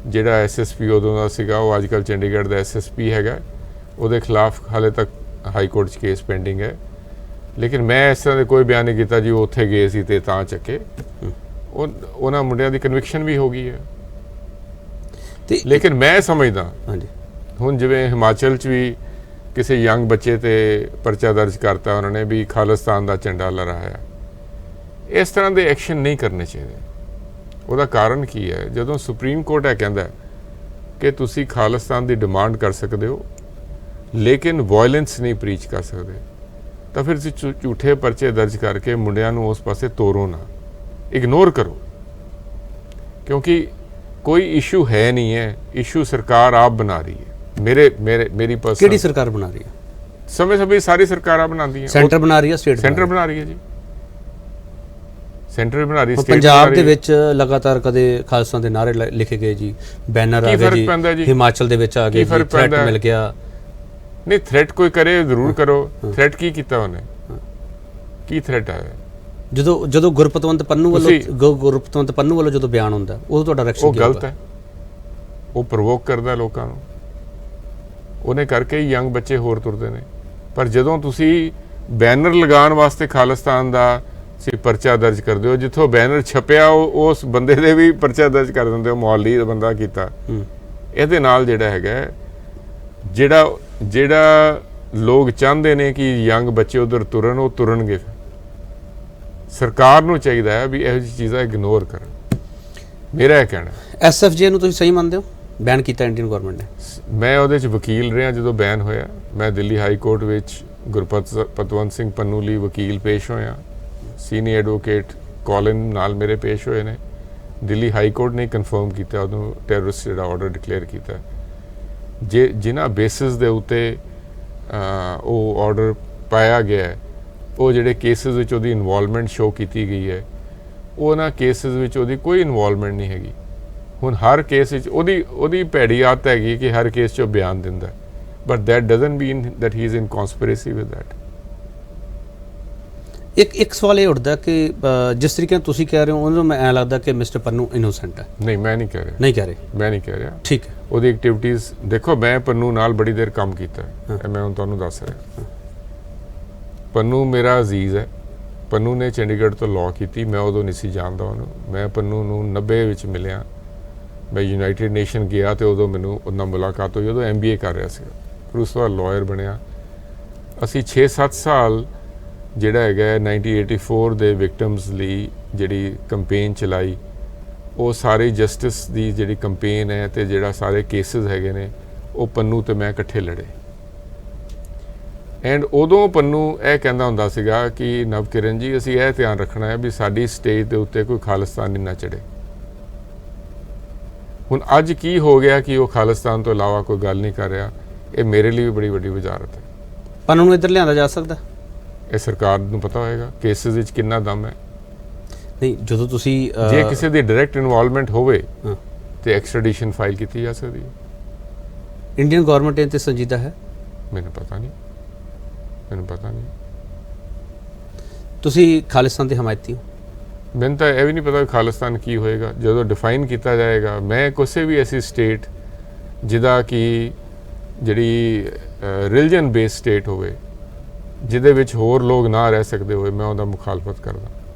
ਜਿਹੜਾ SSP ਉਦੋਂ ਦਾ ਸੀਗਾ, ਉਹ ਅੱਜ ਕੱਲ੍ਹ ਚੰਡੀਗੜ੍ਹ ਦਾ SSP ਹੈਗਾ, ਉਹਦੇ ਖਿਲਾਫ ਹਾਲੇ ਤੱਕ ਹਾਈ ਕੋਰਟ 'ਚ ਕੇਸ ਪੈਂਡਿੰਗ ਹੈ। ਲੇਕਿਨ ਮੈਂ ਇਸ ਤਰ੍ਹਾਂ ਦੇ ਕੋਈ ਬਿਆਨ ਨਹੀਂ ਕੀਤਾ ਜੀ ਉਹ ਉੱਥੇ ਗਏ ਸੀ ਤੇ ਤਾਂ ਚੱਕੇ। ਉਹਨਾਂ ਮੁੰਡਿਆਂ ਦੀ ਕਨਵਿਕਸ਼ਨ ਵੀ ਹੋ ਗਈ ਹੈ। ਲੇਕਿਨ ਮੈਂ ਸਮਝਦਾ, ਹੁਣ ਜਿਵੇਂ ਹਿਮਾਚਲ 'ਚ ਵੀ ਕਿਸੇ ਯੰਗ ਬੱਚੇ ਤੇ ਪਰਚਾ ਦਰਜ ਕਰਤਾ ਉਹਨਾਂ ਨੇ ਵੀ ਖਾਲਿਸਤਾਨ ਦਾ ਝੰਡਾ ਲਹਿਰਾਇਆ, ਇਸ ਤਰ੍ਹਾਂ ਦੇ ਐਕਸ਼ਨ ਨਹੀਂ ਕਰਨੇ ਚਾਹੀਦੇ। ਉਹਦਾ ਕਾਰਨ ਕੀ ਹੈ? ਜਦੋਂ ਸੁਪਰੀਮ ਕੋਰਟ ਇਹ ਕਹਿੰਦਾ ਕਿ ਤੁਸੀਂ ਖਾਲਿਸਤਾਨ ਦੀ ਡਿਮਾਂਡ ਕਰ ਸਕਦੇ ਹੋ ਲੇਕਿਨ ਵਾਇਲੈਂਸ ਨਹੀਂ ਪ੍ਰੀਚ ਕਰ ਸਕਦੇ, ਤਾਂ ਫਿਰ ਤੁਸੀਂ ਝੂਠੇ ਪਰਚੇ ਦਰਜ ਕਰਕੇ ਮੁੰਡਿਆਂ ਨੂੰ ਉਸ ਪਾਸੇ ਤੋਰੋ ਨਾ, ਇਗਨੋਰ ਕਰੋ। ਕਿਉਂਕਿ ਕੋਈ ਇਸ਼ੂ ਹੈ ਨਹੀਂ ਹੈ, ਇਸ਼ੂ ਸਰਕਾਰ ਆਪ ਬਣਾ ਰਹੀ ਹੈ। ਮੇਰੀ ਪਰਸਨਲ, ਕਿਹੜੀ ਸਰਕਾਰ ਬਣਾ ਰਹੀ ਹੈ? ਸਮੇਂ ਸਾਰੀ ਸਰਕਾਰਾਂ ਬਣਾਉਂਦੀਆਂ। ਸੈਂਟਰ ਬਣਾ ਰਹੀ ਹੈ, ਸਟੇਟ ਸੈਂਟਰ ਬਣਾ ਰਹੀ ਹੈ ਜੀ, ਸੈਂਟਰ ਬਣਾ ਰਹੀ, ਸਟੇਟ। ਪੰਜਾਬ ਦੇ ਵਿੱਚ ਲਗਾਤਾਰ ਕਦੇ ਖਾਲਿਸਤਾਨ ਦੇ ਨਾਅਰੇ ਲਿਖੇ ਗਏ ਜੀ, ਬੈਨਰ ਆ ਗਏ ਜੀ, ਹਿਮਾਚਲ ਦੇ ਵਿੱਚ ਆ ਗਏ, ਥ੍ਰੈਟ ਮਿਲ ਗਿਆ। ਨਹੀਂ, ਥ੍ਰੈਟ ਕੋਈ ਕਰੇ ਜ਼ਰੂਰ ਕਰੋ। ਥ੍ਰੈਟ ਕੀ ਕੀਤਾ ਉਹਨੇ? ਕੀ ਥ੍ਰੈਟ ਆਇਆ? ਜਦੋਂ ਗੁਰਪਤਵੰਤ ਪੰਨੂ ਵੱਲੋਂ ਜਦੋਂ ਬਿਆਨ ਹੁੰਦਾ, ਉਦੋਂ ਤੁਹਾਡਾ ਰਿਐਕਸ਼ਨ ਉਹ ਗਲਤ ਹੈ, ਉਹ ਪ੍ਰੋਵੋਕ ਕਰਦਾ ਲੋਕਾਂ ਨੂੰ। ਉਹਨੇ ਕਰਕੇ ਹੀ ਯੰਗ ਬੱਚੇ ਹੋਰ ਤੁਰਦੇ ਨੇ। ਪਰ ਜਦੋਂ ਤੁਸੀਂ ਬੈਨਰ ਲਗਾਉਣ ਵਾਸਤੇ ਖਾਲਿਸਤਾਨ ਦਾ ਪਰਚਾ ਦਰਜ ਕਰਦੇ ਹੋ, ਜਿੱਥੋਂ ਬੈਨਰ ਛਪਿਆ ਉਸ ਬੰਦੇ ਦੇ ਵੀ ਪਰਚਾ ਦਰਜ ਕਰ ਦਿੰਦੇ ਹੋ, ਮੁਹੱਲੀ ਦਾ ਬੰਦਾ ਕੀਤਾ। ਇਹਦੇ ਨਾਲ ਜਿਹੜਾ ਹੈਗਾ, ਜਿਹੜਾ ਲੋਕ ਚਾਹੁੰਦੇ ਨੇ ਕਿ ਯੰਗ ਬੱਚੇ ਉਧਰ ਤੁਰਨ, ਉਹ ਤੁਰਨਗੇ। ਸਰਕਾਰ ਨੂੰ ਚਾਹੀਦਾ ਹੈ ਵੀ ਇਹੋ ਜਿਹੀ ਚੀਜ਼ਾਂ ਇਗਨੋਰ ਕਰਨ। ਮੇਰਾ ਇਹ ਕਹਿਣਾ। SFJ ਨੂੰ ਤੁਸੀਂ ਸਹੀ ਮੰਨਦੇ ਹੋ? ਬੈਨ ਕੀਤਾ ਇੰਡੀਅਨ ਗਵਰਨਮੈਂਟ ਨੇ। ਮੈਂ ਉਹਦੇ 'ਚ ਵਕੀਲ ਰਿਹਾ ਜਦੋਂ ਬੈਨ ਹੋਇਆ। ਮੈਂ ਦਿੱਲੀ ਹਾਈ ਕੋਰਟ ਵਿੱਚ ਗੁਰਪਤਵੰਤ ਸਿੰਘ ਪੰਨੂ ਲਈ ਵਕੀਲ ਪੇਸ਼ ਹੋਇਆ। ਸੀਨੀਅਰ ਐਡਵੋਕੇਟ ਕੋਲਿਨ ਨਾਲ ਮੇਰੇ ਪੇਸ਼ ਹੋਏ ਨੇ। ਦਿੱਲੀ ਹਾਈ ਕੋਰਟ ਨੇ ਕਨਫਰਮ ਕੀਤਾ ਉਦੋਂ ਟੈਰਰਿਸਟ ਜਿਹੜਾ ਆਰਡਰ ਡਿਕਲੇਅਰ ਕੀਤਾ। ਜਿਨ੍ਹਾਂ ਬੇਸਿਸ ਦੇ ਉੱਤੇ ਉਹ ਆਰਡਰ ਪਾਇਆ ਗਿਆ, ਉਹ ਜਿਹੜੇ ਕੇਸਿਸ ਵਿੱਚ ਉਹਦੀ ਇਨਵੋਲਵਮੈਂਟ ਸ਼ੋ ਕੀਤੀ ਗਈ ਹੈ, ਉਹਨਾਂ ਕੇਸਿਸ ਵਿੱਚ ਉਹਦੀ ਕੋਈ ਇਨਵੋਲਵਮੈਂਟ ਨਹੀਂ ਹੈਗੀ। ਹੁਣ ਹਰ ਕੇਸ ਵਿੱਚ ਉਹਦੀ ਭੈੜੀ ਆਦਤ ਹੈਗੀ ਕਿ ਹਰ ਕੇਸ 'ਚ ਉਹ ਬਿਆਨ ਦਿੰਦਾ, but that doesn't mean that he is in conspiracy with that. ਇੱਕ ਸਵਾਲ ਇਹ ਉੱਠਦਾ ਕਿ ਜਿਸ ਤਰੀਕੇ ਨਾਲ ਤੁਸੀਂ ਕਹਿ ਰਹੇ ਹੋ, ਉਹਨੂੰ ਮੈਂ ਐਂ ਲੱਗਦਾ ਕਿ ਮਿਸਟਰ ਪੰਨੂ ਇਨੋਸੈਂਟ ਹੈ। ਨਹੀਂ, ਮੈਂ ਨਹੀਂ ਕਹਿ ਰਿਹਾ। ਮੈਂ ਨਹੀਂ ਕਹਿ ਰਿਹਾ। ਠੀਕ ਹੈ। ਉਹਦੀ ਐਕਟੀਵਿਟੀਜ਼ ਦੇਖੋ, ਮੈਂ ਪੰਨੂ ਨਾਲ ਬੜੀ ਦੇਰ ਕੰਮ ਕੀਤਾ, ਮੈਂ ਹੁਣ ਤੁਹਾਨੂੰ ਦੱਸ ਰਿਹਾ। ਪੰਨੂ ਮੇਰਾ ਅਜ਼ੀਜ਼ ਹੈ। ਪੰਨੂ ਨੇ ਚੰਡੀਗੜ੍ਹ ਤੋਂ ਲਾਅ ਕੀਤੀ, ਮੈਂ ਉਦੋਂ ਨਹੀਂ ਸੀ ਜਾਣਦਾ ਉਹਨੂੰ। ਮੈਂ ਪੰਨੂ ਨੂੰ 90 ਵਿੱਚ ਮਿਲਿਆ। ਮੈਂ ਯੂਨਾਈਟਿਡ ਨੇਸ਼ਨ ਗਿਆ ਤੇ ਉਦੋਂ ਮੈਨੂੰ ਉਹਨਾਂ ਮੁਲਾਕਾਤ ਹੋਈ। ਉਦੋਂ MBA ਕਰ ਰਿਹਾ ਸੀ, ਫਿਰ ਉਸ ਤੋਂ ਬਾਅਦ ਲਾਇਰ ਬਣਿਆ। ਅਸੀਂ 6-7 ਸਾਲ ਜਿਹੜਾ ਹੈਗਾ 1984 ਦੇ ਵਿਕਟਮਸ ਲਈ ਜਿਹੜੀ ਕੰਪੇਨ ਚਲਾਈ, ਉਹ ਸਾਰੇ ਜਸਟਿਸ ਦੀ ਜਿਹੜੀ ਕੰਪੇਨ ਹੈ ਤੇ ਜਿਹੜਾ ਸਾਰੇ ਕੇਸਿਸ ਹੈਗੇ ਨੇ, ਉਹ ਪੰਨੂ ਤੇ ਮੈਂ ਇਕੱਠੇ ਲੜੇ। ਐਂਡ ਉਦੋਂ ਪੰਨੂ ਇਹ ਕਹਿੰਦਾ ਹੁੰਦਾ ਸੀਗਾ ਕਿ ਨਵਕਿਰਨ ਜੀ ਅਸੀਂ ਇਹ ਧਿਆਨ ਰੱਖਣਾ ਹੈ ਵੀ ਸਾਡੀ ਸਟੇਜ ਦੇ ਉੱਤੇ ਕੋਈ ਖਾਲਿਸਤਾਨੀ ਨਾ ਚੜੇ। ਹੁਣ ਅੱਜ ਕੀ ਹੋ ਗਿਆ ਕਿ ਉਹ ਖਾਲਿਸਤਾਨ ਤੋਂ ਇਲਾਵਾ ਕੋਈ ਗੱਲ ਨਹੀਂ ਕਰ ਰਿਹਾ, ਇਹ ਮੇਰੇ ਲਈ ਵੀ ਬੜੀ ਵੱਡੀ ਵਜ਼ਾਰਤ ਹੈ। ਪੰਨੂ ਨੂੰ ਇੱਧਰ ਲਿਆਂਦਾ ਜਾ ਸਕਦਾ? ਇਹ ਸਰਕਾਰ ਨੂੰ ਪਤਾ ਹੋਏਗਾ ਕੇਸਿਸ ਵਿੱਚ ਕਿੰਨਾ ਦਮ ਹੈ। ਨਹੀਂ, ਜਦੋਂ ਤੁਸੀਂ ਜੇ ਕਿਸੇ ਦੀ ਡਾਇਰੈਕਟ ਇਨਵੋਲਵਮੈਂਟ ਹੋਵੇ ਤੇ ਐਕਸਟ੍ਰੈਡੀਸ਼ਨ ਫਾਈਲ ਕੀਤੀ ਜਾ ਸਕਦੀ ਹੈ। ਇੰਡੀਅਨ ਗਵਰਨਮੈਂਟ ਇਹ 'ਤੇ ਸੰਜੀਦਾ ਹੈ? ਮੈਨੂੰ ਪਤਾ ਨਹੀਂ। ਤੁਸੀਂ ਖਾਲਿਸਤਾਨ ਦੇ ਹਮਾਇਤੀ ਹੋ? ਮੈਨੂੰ ਤਾਂ ਇਹ ਵੀ ਨਹੀਂ ਪਤਾ ਖਾਲਿਸਤਾਨ ਕੀ ਹੋਏਗਾ ਜਦੋਂ ਡਿਫਾਈਨ ਕੀਤਾ ਜਾਏਗਾ। ਮੈਂ ਕਿਸੇ ਵੀ ਐਸੀ ਸਟੇਟ ਜਿਹਦਾ ਕਿ ਜਿਹੜੀ ਰਿਲੀਜਨ ਬੇਸਡ ਸਟੇਟ ਹੋਵੇ, ਜਿਹਦੇ ਵਿੱਚ ਹੋਰ ਲੋਕ ਨਾ ਰਹਿ ਸਕਦੇ ਹੋਏ, ਮੈਂ ਉਹਦਾ ਮੁਖਾਲਫਤ ਕਰਦਾ।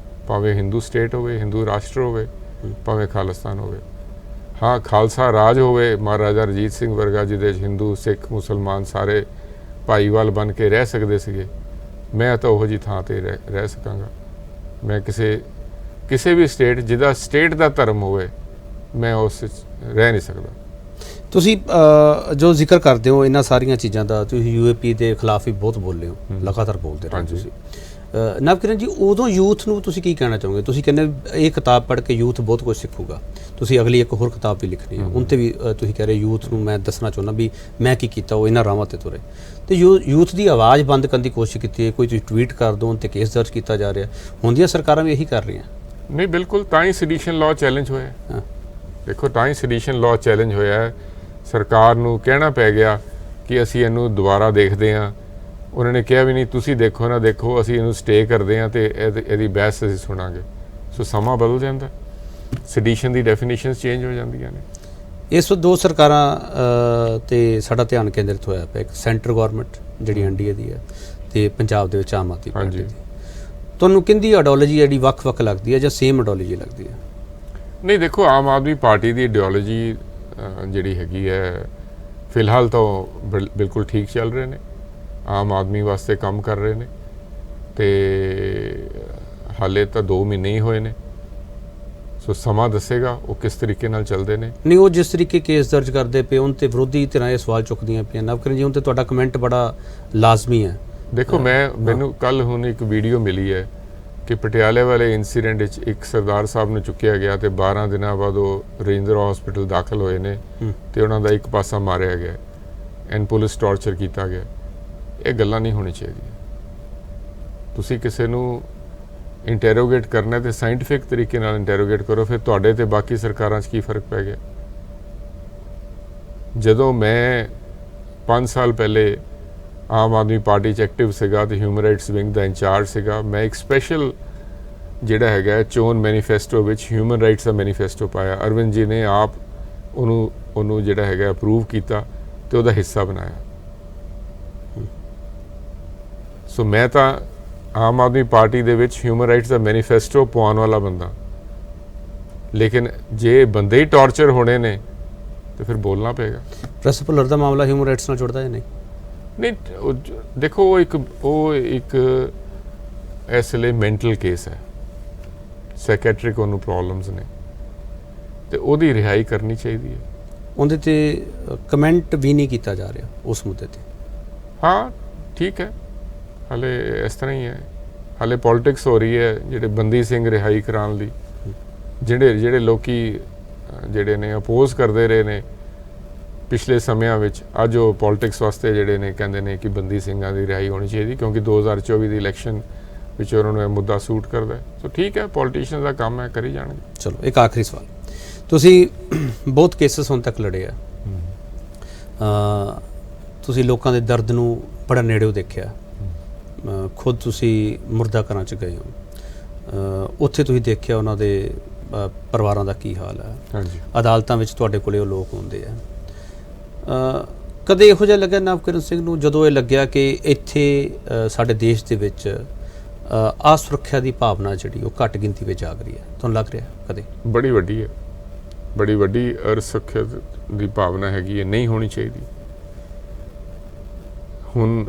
ਭਾਵੇਂ ਹਿੰਦੂ ਸਟੇਟ ਹੋਵੇ, ਹਿੰਦੂ ਰਾਸ਼ਟਰ ਹੋਵੇ, ਭਾਵੇਂ ਖਾਲਿਸਤਾਨ ਹੋਵੇ। ਹਾਂ, ਖਾਲਸਾ ਰਾਜ ਹੋਵੇ ਮਹਾਰਾਜਾ ਰਣਜੀਤ ਸਿੰਘ ਵਰਗਾ, ਜਿਹਦੇ 'ਚ ਹਿੰਦੂ ਸਿੱਖ ਮੁਸਲਮਾਨ ਸਾਰੇ ਭਾਈਵਾਲ ਬਣ ਕੇ ਰਹਿ ਸਕਦੇ ਸੀਗੇ, ਮੈਂ ਤਾਂ ਉਹੋ ਜਿਹੀ ਥਾਂ 'ਤੇ ਰਹਿ ਸਕਾਂਗਾ। ਮੈਂ ਕਿਸੇ ਵੀ ਸਟੇਟ ਜਿਹਦਾ ਸਟੇਟ ਦਾ ਧਰਮ ਹੋਵੇ, ਮੈਂ ਉਸ 'ਚ ਰਹਿ ਨਹੀਂ ਸਕਦਾ। ਤੁਸੀਂ ਜੋ ਜ਼ਿਕਰ ਕਰਦੇ ਹੋ ਇਹਨਾਂ ਸਾਰੀਆਂ ਚੀਜ਼ਾਂ ਦਾ, ਤੁਸੀਂ UAP ਦੇ ਖਿਲਾਫ ਵੀ ਬਹੁਤ ਬੋਲੇ ਹੋ, ਲਗਾਤਾਰ ਬੋਲਦੇ ਰਹੇ ਤੁਸੀਂ। ਨਵਕਿਰਨ ਜੀ, ਉਦੋਂ ਯੂਥ ਨੂੰ ਤੁਸੀਂ ਕੀ ਕਹਿਣਾ ਚਾਹੋਗੇ? ਤੁਸੀਂ ਕਹਿੰਦੇ ਇਹ ਕਿਤਾਬ ਪੜ੍ਹ ਕੇ ਯੂਥ ਬਹੁਤ ਕੁਝ ਸਿੱਖੂਗਾ, ਤੁਸੀਂ ਅਗਲੀ ਇੱਕ ਹੋਰ ਕਿਤਾਬ ਵੀ ਲਿਖਣੀ ਹੈ, ਉਹਤੇ ਵੀ ਤੁਸੀਂ ਕਹਿ ਰਹੇ ਯੂਥ ਨੂੰ ਮੈਂ ਦੱਸਣਾ ਚਾਹੁੰਦਾ ਵੀ ਮੈਂ ਕੀ ਕੀਤਾ, ਉਹ ਇਹਨਾਂ ਰਾਹਾਂ 'ਤੇ ਤੁਰੇ। ਅਤੇ ਯੂਥ ਦੀ ਆਵਾਜ਼ ਬੰਦ ਕਰਨ ਦੀ ਕੋਸ਼ਿਸ਼ ਕੀਤੀ ਹੈ, ਕੋਈ ਤੁਸੀਂ ਟਵੀਟ ਕਰ ਦਿਓ ਉਨ 'ਤੇ ਕੇਸ ਦਰਜ ਕੀਤਾ ਜਾ ਰਿਹਾ, ਹੁੰਦੀਆਂ ਸਰਕਾਰਾਂ ਵੀ ਇਹੀ ਕਰ ਰਹੀਆਂ। ਨਹੀਂ, ਬਿਲਕੁਲ, ਤਾਂ ਹੀ ਸੈਡੀਸ਼ਨ ਲਾਅ ਚੈਲੰਜ ਹੋਇਆ। ਦੇਖੋ, ਤਾਂ ਹੀ ਸੈਡੀਸ਼ਨ ਲਾਅ ਚੈਲੰਜ ਹੋਇਆ। ਸਰਕਾਰ ਨੂੰ ਕਹਿਣਾ ਪੈ ਗਿਆ ਕਿ ਅਸੀਂ ਇਹਨੂੰ ਦੁਬਾਰਾ ਦੇਖਦੇ ਹਾਂ। ਉਹਨਾਂ ਨੇ ਕਿਹਾ ਵੀ ਨਹੀਂ ਤੁਸੀਂ ਦੇਖੋ ਨਾ ਦੇਖੋ, ਅਸੀਂ ਇਹਨੂੰ ਸਟੇ ਕਰਦੇ ਹਾਂ ਅਤੇ ਇਹਦੀ ਬਹਿਸ ਅਸੀਂ ਸੁਣਾਂਗੇ। ਸੋ ਸਮਾਂ ਬਦਲ ਜਾਂਦਾ, ਸੈਡੀਸ਼ਨ ਦੀ ਡੈਫੀਨੇਸ਼ਨਸ ਚੇਂਜ ਹੋ ਜਾਂਦੀਆਂ ਨੇ। ਇਸ ਵਕਤ ਦੋ ਸਰਕਾਰਾਂ ਤੇ ਸਾਡਾ ਧਿਆਨ ਕੇਂਦਰਿਤ ਹੋਇਆ ਪਿਆ, ਇੱਕ ਸੈਂਟਰ ਗੌਰਮੈਂਟ ਜਿਹੜੀ NDA ਦੀ ਹੈ ਅਤੇ ਪੰਜਾਬ ਦੇ ਵਿੱਚ ਆਮ ਆਦਮੀ ਪਾਰਟੀ ਦੀ। ਤੁਹਾਨੂੰ ਕਿਹਦੀ ਆਈਡੀਓਲੋਜੀ ਜਿਹੜੀ ਵੱਖ-ਵੱਖ ਲੱਗਦੀ ਹੈ ਜਾਂ ਸੇਮ ਆਈਡੀਓਲੋਜੀ ਲੱਗਦੀ ਹੈ? ਨਹੀਂ, ਦੇਖੋ, ਆਮ ਆਦਮੀ ਪਾਰਟੀ ਦੀ ਆਈਡੀਓਲੋਜੀ ਜਿਹੜੀ ਹੈਗੀ ਹੈ ਫਿਲਹਾਲ ਤਾਂ ਬਿਲਕੁਲ ਠੀਕ ਚੱਲ ਰਹੇ ਨੇ, ਆਮ ਆਦਮੀ ਵਾਸਤੇ ਕੰਮ ਕਰ ਰਹੇ ਨੇ, ਅਤੇ ਹਾਲੇ ਤਾਂ 2 ਮਹੀਨੇ ਹੀ ਹੋਏ ਨੇ। ਸੋ ਸਮਾਂ ਦੱਸੇਗਾ ਉਹ ਕਿਸ ਤਰੀਕੇ ਨਾਲ ਚੱਲਦੇ ਨੇ। ਨਹੀਂ, ਉਹ ਜਿਸ ਤਰੀਕੇ ਕੇਸ ਦਰਜ ਕਰਦੇ ਪਏ ਉਹਨਾਂ 'ਤੇ ਵਿਰੋਧੀ ਧਿਰਾਂ ਇਹ ਸਵਾਲ ਚੁੱਕਦੀਆਂ ਪਈਆਂ। ਨਵਕਿਰਨ ਜੀ, ਉਹਨਾਂ 'ਤੇ ਤੁਹਾਡਾ ਕਮੈਂਟ ਬੜਾ ਲਾਜ਼ਮੀ ਹੈ। ਦੇਖੋ, ਮੈਨੂੰ ਕੱਲ੍ਹ ਹੁਣ ਇੱਕ ਵੀਡੀਓ ਮਿਲੀ ਹੈ ਕਿ ਪਟਿਆਲੇ ਵਾਲੇ ਇੰਸੀਡੈਂਟ ਵਿੱਚ ਇੱਕ ਸਰਦਾਰ ਸਾਹਿਬ ਨੂੰ ਚੁੱਕਿਆ ਗਿਆ ਅਤੇ 12 ਦਿਨਾਂ ਬਾਅਦ ਉਹ ਰਜਿੰਦਰਾ ਹਸਪੀਟਲ ਦਾਖਲ ਹੋਏ ਨੇ ਅਤੇ ਉਹਨਾਂ ਦਾ ਇੱਕ ਪਾਸਾ ਮਾਰਿਆ ਗਿਆ ਐਂਡ ਪੁਲਿਸ ਟਾਰਚਰ ਕੀਤਾ ਗਿਆ। ਇਹ ਗੱਲਾਂ ਨਹੀਂ ਹੋਣੀ ਚਾਹੀਦੀਆਂ। ਤੁਸੀਂ ਕਿਸੇ ਨੂੰ ਇੰਟੈਰੋਗੇਟ ਕਰਨਾ ਤੇ ਸਾਇੰਟੀਫਿਕ ਤਰੀਕੇ ਨਾਲ ਇੰਟੈਰੋਗੇਟ ਕਰੋ, ਫਿਰ ਤੁਹਾਡੇ ਤੇ ਬਾਕੀ ਸਰਕਾਰਾਂ 'ਚ ਕੀ ਫਰਕ ਪੈ ਗਿਆ। ਜਦੋਂ ਮੈਂ 5 ਸਾਲ ਪਹਿਲੇ ਆਮ ਆਦਮੀ ਪਾਰਟੀ 'ਚ ਐਕਟਿਵ ਸੀਗਾ ਅਤੇ ਹਿਊਮਨ ਰਾਈਟਸ ਵਿੰਗ ਦਾ ਇੰਚਾਰਜ ਸੀਗਾ, ਮੈਂ ਇੱਕ ਸਪੈਸ਼ਲ ਜਿਹੜਾ ਹੈਗਾ ਚੋਣ ਮੈਨੀਫੈਸਟੋ ਵਿੱਚ ਹਿਊਮਨ ਰਾਈਟਸ ਦਾ ਮੈਨੀਫੈਸਟੋ ਪਾਇਆ। ਅਰਵਿੰਦ ਜੀ ਨੇ ਆਪ ਉਹਨੂੰ ਜਿਹੜਾ ਹੈਗਾ ਅਪਰੂਵ ਕੀਤਾ ਅਤੇ ਉਹਦਾ ਹਿੱਸਾ ਬਣਾਇਆ। ਸੋ ਮੈਂ ਤਾਂ ਆਮ ਆਦਮੀ ਪਾਰਟੀ ਦੇ ਵਿੱਚ ਹਿਊਮਨ ਰਾਈਟਸ ਦਾ ਮੈਨੀਫੈਸਟੋ ਪਵਾਉਣ ਵਾਲਾ ਬੰਦਾ, ਲੇਕਿਨ ਜੇ ਬੰਦੇ ਹੀ ਟਾਰਚਰ ਹੋਣੇ ਨੇ ਤਾਂ ਫਿਰ ਬੋਲਣਾ ਪਏਗਾ। ਪ੍ਰੈਸ ਭੁੱਲਰ ਦਾ ਮਾਮਲਾ ਹਿਊਮਨ ਰਾਈਟਸ ਨਾਲ ਜੁੜਦਾ ਜਾਂ ਨਹੀਂ? ਨਹੀਂ, ਦੇਖੋ, ਉਹ ਇੱਕ ਇਸ ਵੇਲੇ ਮੈਂਟਲ ਕੇਸ ਹੈ, ਸਾਈਕੈਟ੍ਰਿਕ ਉਹਨੂੰ ਪ੍ਰੋਬਲਮਸ ਨੇ ਅਤੇ ਉਹਦੀ ਰਿਹਾਈ ਕਰਨੀ ਚਾਹੀਦੀ ਹੈ। ਉਹਦੇ 'ਤੇ ਕਮੈਂਟ ਵੀ ਨਹੀਂ ਕੀਤਾ ਜਾ ਰਿਹਾ ਉਸ ਮੁੱਦੇ 'ਤੇ। ਹਾਂ, ਠੀਕ ਹੈ, ਹਾਲੇ ਇਸ ਤਰ੍ਹਾਂ ਹੀ ਹੈ, ਹਾਲੇ ਪੋਲੀਟਿਕਸ ਹੋ ਰਹੀ ਹੈ। ਜਿਹੜੇ ਬੰਦੀ ਸਿੰਘ ਰਿਹਾਈ ਕਰਾਉਣ ਲਈ ਜਿਹੜੇ ਲੋਕੀ ਜਿਹੜੇ ਨੇ ਅਪੋਜ਼ ਕਰਦੇ ਰਹੇ ਨੇ ਪਿਛਲੇ ਸਮਿਆਂ ਵਿੱਚ, ਅੱਜ ਉਹ ਪੋਲੀਟਿਕਸ ਵਾਸਤੇ ਜਿਹੜੇ ਨੇ ਕਹਿੰਦੇ ਨੇ ਕਿ ਬੰਦੀ ਸਿੰਘਾਂ ਦੀ ਰਿਹਾਈ ਹੋਣੀ ਚਾਹੀਦੀ, ਕਿਉਂਕਿ 2024 ਦੀ ਇਲੈਕਸ਼ਨ ਵਿੱਚ ਉਹਨਾਂ ਨੂੰ ਇਹ ਮੁੱਦਾ ਸੂਟ ਕਰਦਾ। ਸੋ ਠੀਕ ਹੈ, ਪੋਲੀਟੀਸ਼ੀਅਨ ਦਾ ਕੰਮ ਹੈ, ਕਰੀ ਜਾਣਗੇ। ਚਲੋ, ਇੱਕ ਆਖਰੀ ਸਵਾਲ, ਤੁਸੀਂ ਬਹੁਤ ਕੇਸਿਸ ਹੁਣ ਤੱਕ ਲੜੇ ਆ, ਤੁਸੀਂ ਲੋਕਾਂ ਦੇ ਦਰਦ ਨੂੰ ਬੜਾ ਨੇੜਿਓਂ ਦੇਖਿਆ, ਖੁਦ ਤੁਸੀਂ ਮੁਰਦਾ ਘਰਾਂ 'ਚ ਗਏ ਹੋ, ਉੱਥੇ ਤੁਸੀਂ ਦੇਖਿਆ ਉਹਨਾਂ ਦੇ ਪਰਿਵਾਰਾਂ ਦਾ ਕੀ ਹਾਲ ਹੈ। ਹਾਂਜੀ, ਅਦਾਲਤਾਂ ਵਿੱਚ ਤੁਹਾਡੇ ਕੋਲੇ ਉਹ ਲੋਕ ਹੁੰਦੇ ਆ। ਕਦੇ ਇਹੋ ਜਿਹਾ ਲੱਗਿਆ ਨਵਕਿਰਨ ਸਿੰਘ ਨੂੰ, ਜਦੋਂ ਇਹ ਲੱਗਿਆ ਕਿ ਇੱਥੇ ਸਾਡੇ ਦੇਸ਼ ਦੇ ਵਿੱਚ ਅਸੁਰੱਖਿਆ ਦੀ ਭਾਵਨਾ ਜਿਹੜੀ ਉਹ ਘੱਟ ਗਿਣਤੀ ਵਿੱਚ ਜਾਗ ਰਹੀ ਹੈ? ਤੁਹਾਨੂੰ ਲੱਗ ਰਿਹਾ ਕਦੇ? ਬੜੀ ਵੱਡੀ ਹੈ, ਬੜੀ ਵੱਡੀ ਅਸੁਰੱਖਿਆ ਦੀ ਭਾਵਨਾ ਹੈਗੀ ਹੈ, ਨਹੀਂ ਹੋਣੀ ਚਾਹੀਦੀ। ਹੁਣ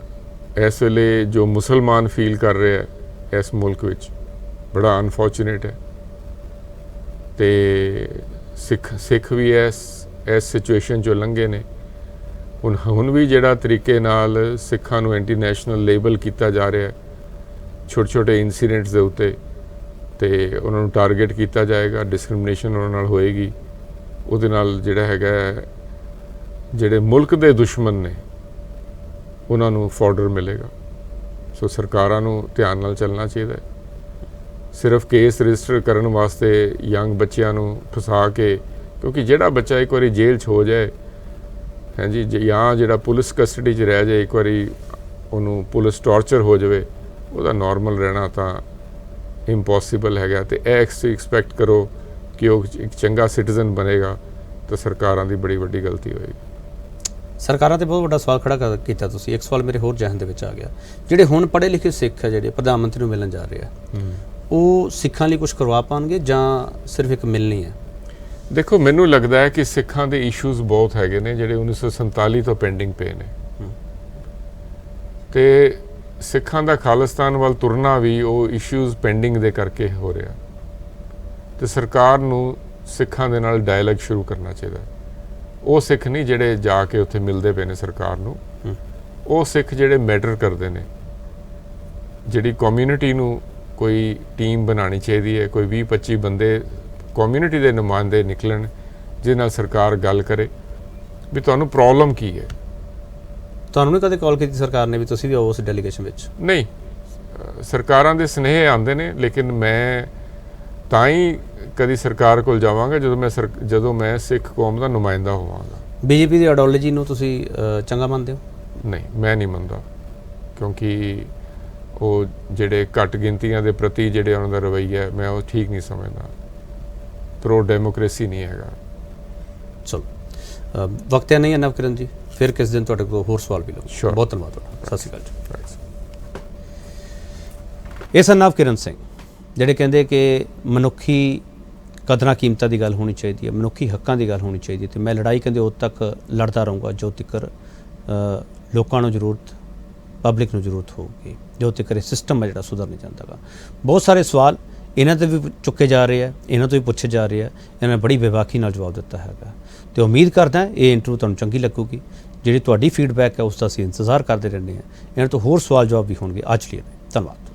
ਇਸ ਵੇਲੇ ਜੋ ਮੁਸਲਮਾਨ ਫੀਲ ਕਰ ਰਿਹਾ ਹੈ ਇਸ ਮੁਲਕ ਵਿੱਚ, ਬੜਾ ਅਨਫੋਰਚੂਨੇਟ ਹੈ, ਅਤੇ ਸਿੱਖ ਵੀ ਇਸ ਸਿਚੁਏਸ਼ਨ 'ਚੋਂ ਲੰਘੇ ਨੇ। ਹੁਣ ਵੀ ਜਿਹੜਾ ਤਰੀਕੇ ਨਾਲ ਸਿੱਖਾਂ ਨੂੰ ਐਂਟੀ ਨੈਸ਼ਨਲ ਲੇਬਲ ਕੀਤਾ ਜਾ ਰਿਹਾ ਛੋਟੇ ਛੋਟੇ ਇਨਸੀਡੈਂਟਸ ਦੇ ਉੱਤੇ, ਤੇ ਉਹਨਾਂ ਨੂੰ ਟਾਰਗੇਟ ਕੀਤਾ ਜਾਏਗਾ, ਡਿਸਕ੍ਰਿਮੀਨੇਸ਼ਨ ਉਹਨਾਂ ਨਾਲ ਹੋਏਗੀ। ਉਹਦੇ ਨਾਲ ਜਿਹੜਾ ਹੈਗਾ ਜਿਹੜੇ ਮੁਲਕ ਦੇ ਦੁਸ਼ਮਣ ਨੇ ਉਹਨਾਂ ਨੂੰ ਫੋਰਡਰ ਮਿਲੇਗਾ। ਸੋ ਸਰਕਾਰਾਂ ਨੂੰ ਧਿਆਨ ਨਾਲ ਚੱਲਣਾ ਚਾਹੀਦਾ ਹੈ। ਸਿਰਫ ਕੇਸ ਰਜਿਸਟਰ ਕਰਨ ਵਾਸਤੇ ਯੰਗ ਬੱਚਿਆਂ ਨੂੰ ਫਸਾ ਕੇ, ਕਿਉਂਕਿ ਜਿਹੜਾ ਬੱਚਾ ਇੱਕ ਵਾਰੀ ਜੇਲ੍ਹ 'ਚ ਹੋ ਜਾਏ ਹਾਂਜੀ, ਜਾਂ ਜਿਹੜਾ ਪੁਲਿਸ ਕਸਟਡੀ 'ਚ ਰਹਿ ਜਾਏ, ਇੱਕ ਵਾਰੀ ਉਹਨੂੰ ਪੁਲਿਸ ਟਾਰਚਰ ਹੋ ਜਾਵੇ, ਉਹਦਾ ਨਾਰਮਲ ਰਹਿਣਾ ਤਾਂ ਇੰਪੋਸੀਬਲ ਹੈਗਾ। ਤੇ ਇਹ ਐਕਸਪੈਕਟ ਕਰੋ ਕਿ ਉਹ ਇੱਕ ਚੰਗਾ ਸਿਟੀਜ਼ਨ ਬਣੇਗਾ ਤਾਂ ਸਰਕਾਰਾਂ ਦੀ ਬੜੀ ਵੱਡੀ ਗਲਤੀ ਹੋਏਗੀ। ਸਰਕਾਰਾਂ 'ਤੇ ਬਹੁਤ ਵੱਡਾ ਸਵਾਲ ਖੜਾ ਕੀਤਾ ਤੁਸੀਂ। ਇੱਕ ਸਵਾਲ ਮੇਰੇ ਹੋਰ ਜ਼ਿਹਨ ਦੇ ਵਿੱਚ ਆ ਗਿਆ, ਜਿਹੜੇ ਹੁਣ ਪੜ੍ਹੇ ਲਿਖੇ ਸਿੱਖ ਹੈ ਜਿਹੜੇ ਪ੍ਰਧਾਨ ਮੰਤਰੀ ਨੂੰ ਮਿਲਣ ਜਾ ਰਹੇ ਆ, ਉਹ ਸਿੱਖਾਂ ਲਈ ਕੁਝ ਕਰਵਾ ਪਾਉਣਗੇ ਜਾਂ ਸਿਰਫ ਇੱਕ ਮਿਲਣੀ ਹੈ? ਦੇਖੋ, ਮੈਨੂੰ ਲੱਗਦਾ ਹੈ ਕਿ ਸਿੱਖਾਂ ਦੇ ਇਸ਼ੂਜ਼ ਬਹੁਤ ਹੈਗੇ ਨੇ ਜਿਹੜੇ 1947 ਤੋਂ ਪੈਂਡਿੰਗ ਪਏ ਨੇ, ਤੇ ਸਿੱਖਾਂ ਦਾ ਖਾਲਿਸਤਾਨ ਵੱਲ ਤੁਰਨਾ ਵੀ ਉਹ ਇਸ਼ੂਜ਼ ਪੈਂਡਿੰਗ ਦੇ ਕਰਕੇ ਹੋ ਰਿਹਾ। ਤੇ ਸਰਕਾਰ ਨੂੰ ਸਿੱਖਾਂ ਦੇ ਨਾਲ ਡਾਇਲੌਗ ਸ਼ੁਰੂ ਕਰਨਾ ਚਾਹੀਦਾ। ਉਹ ਸਿੱਖ ਨਹੀਂ ਜਿਹੜੇ ਜਾ ਕੇ ਉੱਥੇ ਮਿਲਦੇ ਪਏ ਨੇ ਸਰਕਾਰ ਨੂੰ, ਉਹ ਸਿੱਖ ਜਿਹੜੇ ਮੈਟਰ ਕਰਦੇ ਨੇ। ਜਿਹੜੀ ਕਮਿਊਨਿਟੀ ਨੂੰ ਕੋਈ ਟੀਮ ਬਣਾਉਣੀ ਚਾਹੀਦੀ ਹੈ, ਕੋਈ 20-25 ਬੰਦੇ ਕਮਿਊਨਿਟੀ ਦੇ ਨੁਮਾਇੰਦੇ ਨਿਕਲਣ, ਜਿਹਦੇ ਨਾਲ ਸਰਕਾਰ ਗੱਲ ਕਰੇ ਵੀ ਤੁਹਾਨੂੰ ਪ੍ਰੋਬਲਮ ਕੀ ਹੈ। ਤੁਹਾਨੂੰ ਨਹੀਂ ਕਦੇ ਕਾਲ ਕੀਤੀ ਸਰਕਾਰ ਨੇ ਵੀ ਤੁਸੀਂ ਵੀ ਆਓ ਉਸ ਡੈਲੀਗੇਸ਼ਨ ਵਿੱਚ? ਨਹੀਂ, ਸਰਕਾਰਾਂ ਦੇ ਸੁਨੇਹੇ ਆਉਂਦੇ ਨੇ, ਲੇਕਿਨ ਮੈਂ ਤਾਂ ਹੀ ਕਦੀ ਸਰਕਾਰ ਕੋਲ ਜਾਵਾਂਗਾ ਜਦੋਂ ਮੈਂ ਸਿੱਖ ਕੌਮ ਦਾ ਨੁਮਾਇੰਦਾ ਹੋਵਾਂਗਾ। ਬੀਜੇਪੀ ਦੀ ਆਈਡੀਓਲੋਜੀ ਨੂੰ ਤੁਸੀਂ ਚੰਗਾ ਮੰਨਦੇ ਹੋ? ਨਹੀਂ, ਮੈਂ ਨਹੀਂ ਮੰਨਦਾ, ਕਿਉਂਕਿ ਉਹ ਜਿਹੜੇ ਘੱਟ ਗਿਣਤੀਆਂ ਦੇ ਪ੍ਰਤੀ ਜਿਹੜੇ ਉਹਨਾਂ ਦਾ ਰਵੱਈਆ ਹੈ, ਮੈਂ ਉਹ ਠੀਕ ਨਹੀਂ ਸਮਝਦਾ। ਪ੍ਰੋ ਡੈਮੋਕ੍ਰੇਸੀ ਨਹੀਂ ਹੈਗਾ। ਚਲੋ, ਵਕਤ ਹੈ ਨਹੀਂ ਹੈ ਨਵਕਿਰਨ ਜੀ, ਫਿਰ ਕਿਸ ਦਿਨ ਤੁਹਾਡੇ ਕੋਲ ਹੋਰ ਸਵਾਲ ਵੀ ਲਓ। ਬਹੁਤ ਧੰਨਵਾਦ ਤੁਹਾਡਾ। ਸਤਿ ਸ਼੍ਰੀ ਅਕਾਲ ਜੀ। ਇਹ ਸਨ ਨਵਕਿਰਨ ਸਿੰਘ, ਜਿਹੜੇ ਕਹਿੰਦੇ ਕਿ ਮਨੁੱਖੀ ਕਦਰਾਂ ਕੀਮਤਾਂ ਦੀ ਗੱਲ ਹੋਣੀ ਚਾਹੀਦੀ ਹੈ, ਮਨੁੱਖੀ ਹੱਕਾਂ ਦੀ ਗੱਲ ਹੋਣੀ ਚਾਹੀਦੀ ਹੈ, ਅਤੇ ਮੈਂ ਲੜਾਈ ਕਹਿੰਦੇ ਉਦੋਂ ਤੱਕ ਲੜਦਾ ਰਹੂੰਗਾ ਜੋ ਤੱਕ ਲੋਕਾਂ ਨੂੰ ਜ਼ਰੂਰਤ, ਪਬਲਿਕ ਨੂੰ ਜ਼ਰੂਰਤ ਹੋਊਗੀ, ਜੋ ਤੱਕ ਇਹ ਸਿਸਟਮ ਹੈ ਜਿਹੜਾ ਸੁਧਰ ਨਹੀਂ ਜਾਂਦਾ ਗਾ। ਬਹੁਤ ਸਾਰੇ ਸਵਾਲ ਇਹਨਾਂ 'ਤੇ ਵੀ ਚੁੱਕੇ ਜਾ ਰਹੇ ਆ, ਇਹਨਾਂ ਤੋਂ ਵੀ ਪੁੱਛੇ ਜਾ ਰਹੇ ਆ, ਇਹਨਾਂ ਨੇ ਬੜੀ ਬੇਬਾਕੀ ਨਾਲ ਜਵਾਬ ਦਿੱਤਾ ਹੈਗਾ, ਅਤੇ ਉਮੀਦ ਕਰਦਾ ਇਹ ਇੰਟਰਵਿਊ ਤੁਹਾਨੂੰ ਚੰਗੀ ਲੱਗੂਗੀ। ਜਿਹੜੀ ਤੁਹਾਡੀ ਫੀਡਬੈਕ ਹੈ ਉਸ ਦਾ ਅਸੀਂ ਇੰਤਜ਼ਾਰ ਕਰਦੇ ਰਹਿੰਦੇ ਹਾਂ। ਇਹਨਾਂ ਤੋਂ ਹੋਰ ਸਵਾਲ ਜਵਾਬ ਵੀ ਹੋਣਗੇ। ਅੱਜ ਲਈ ਧੰਨਵਾਦ।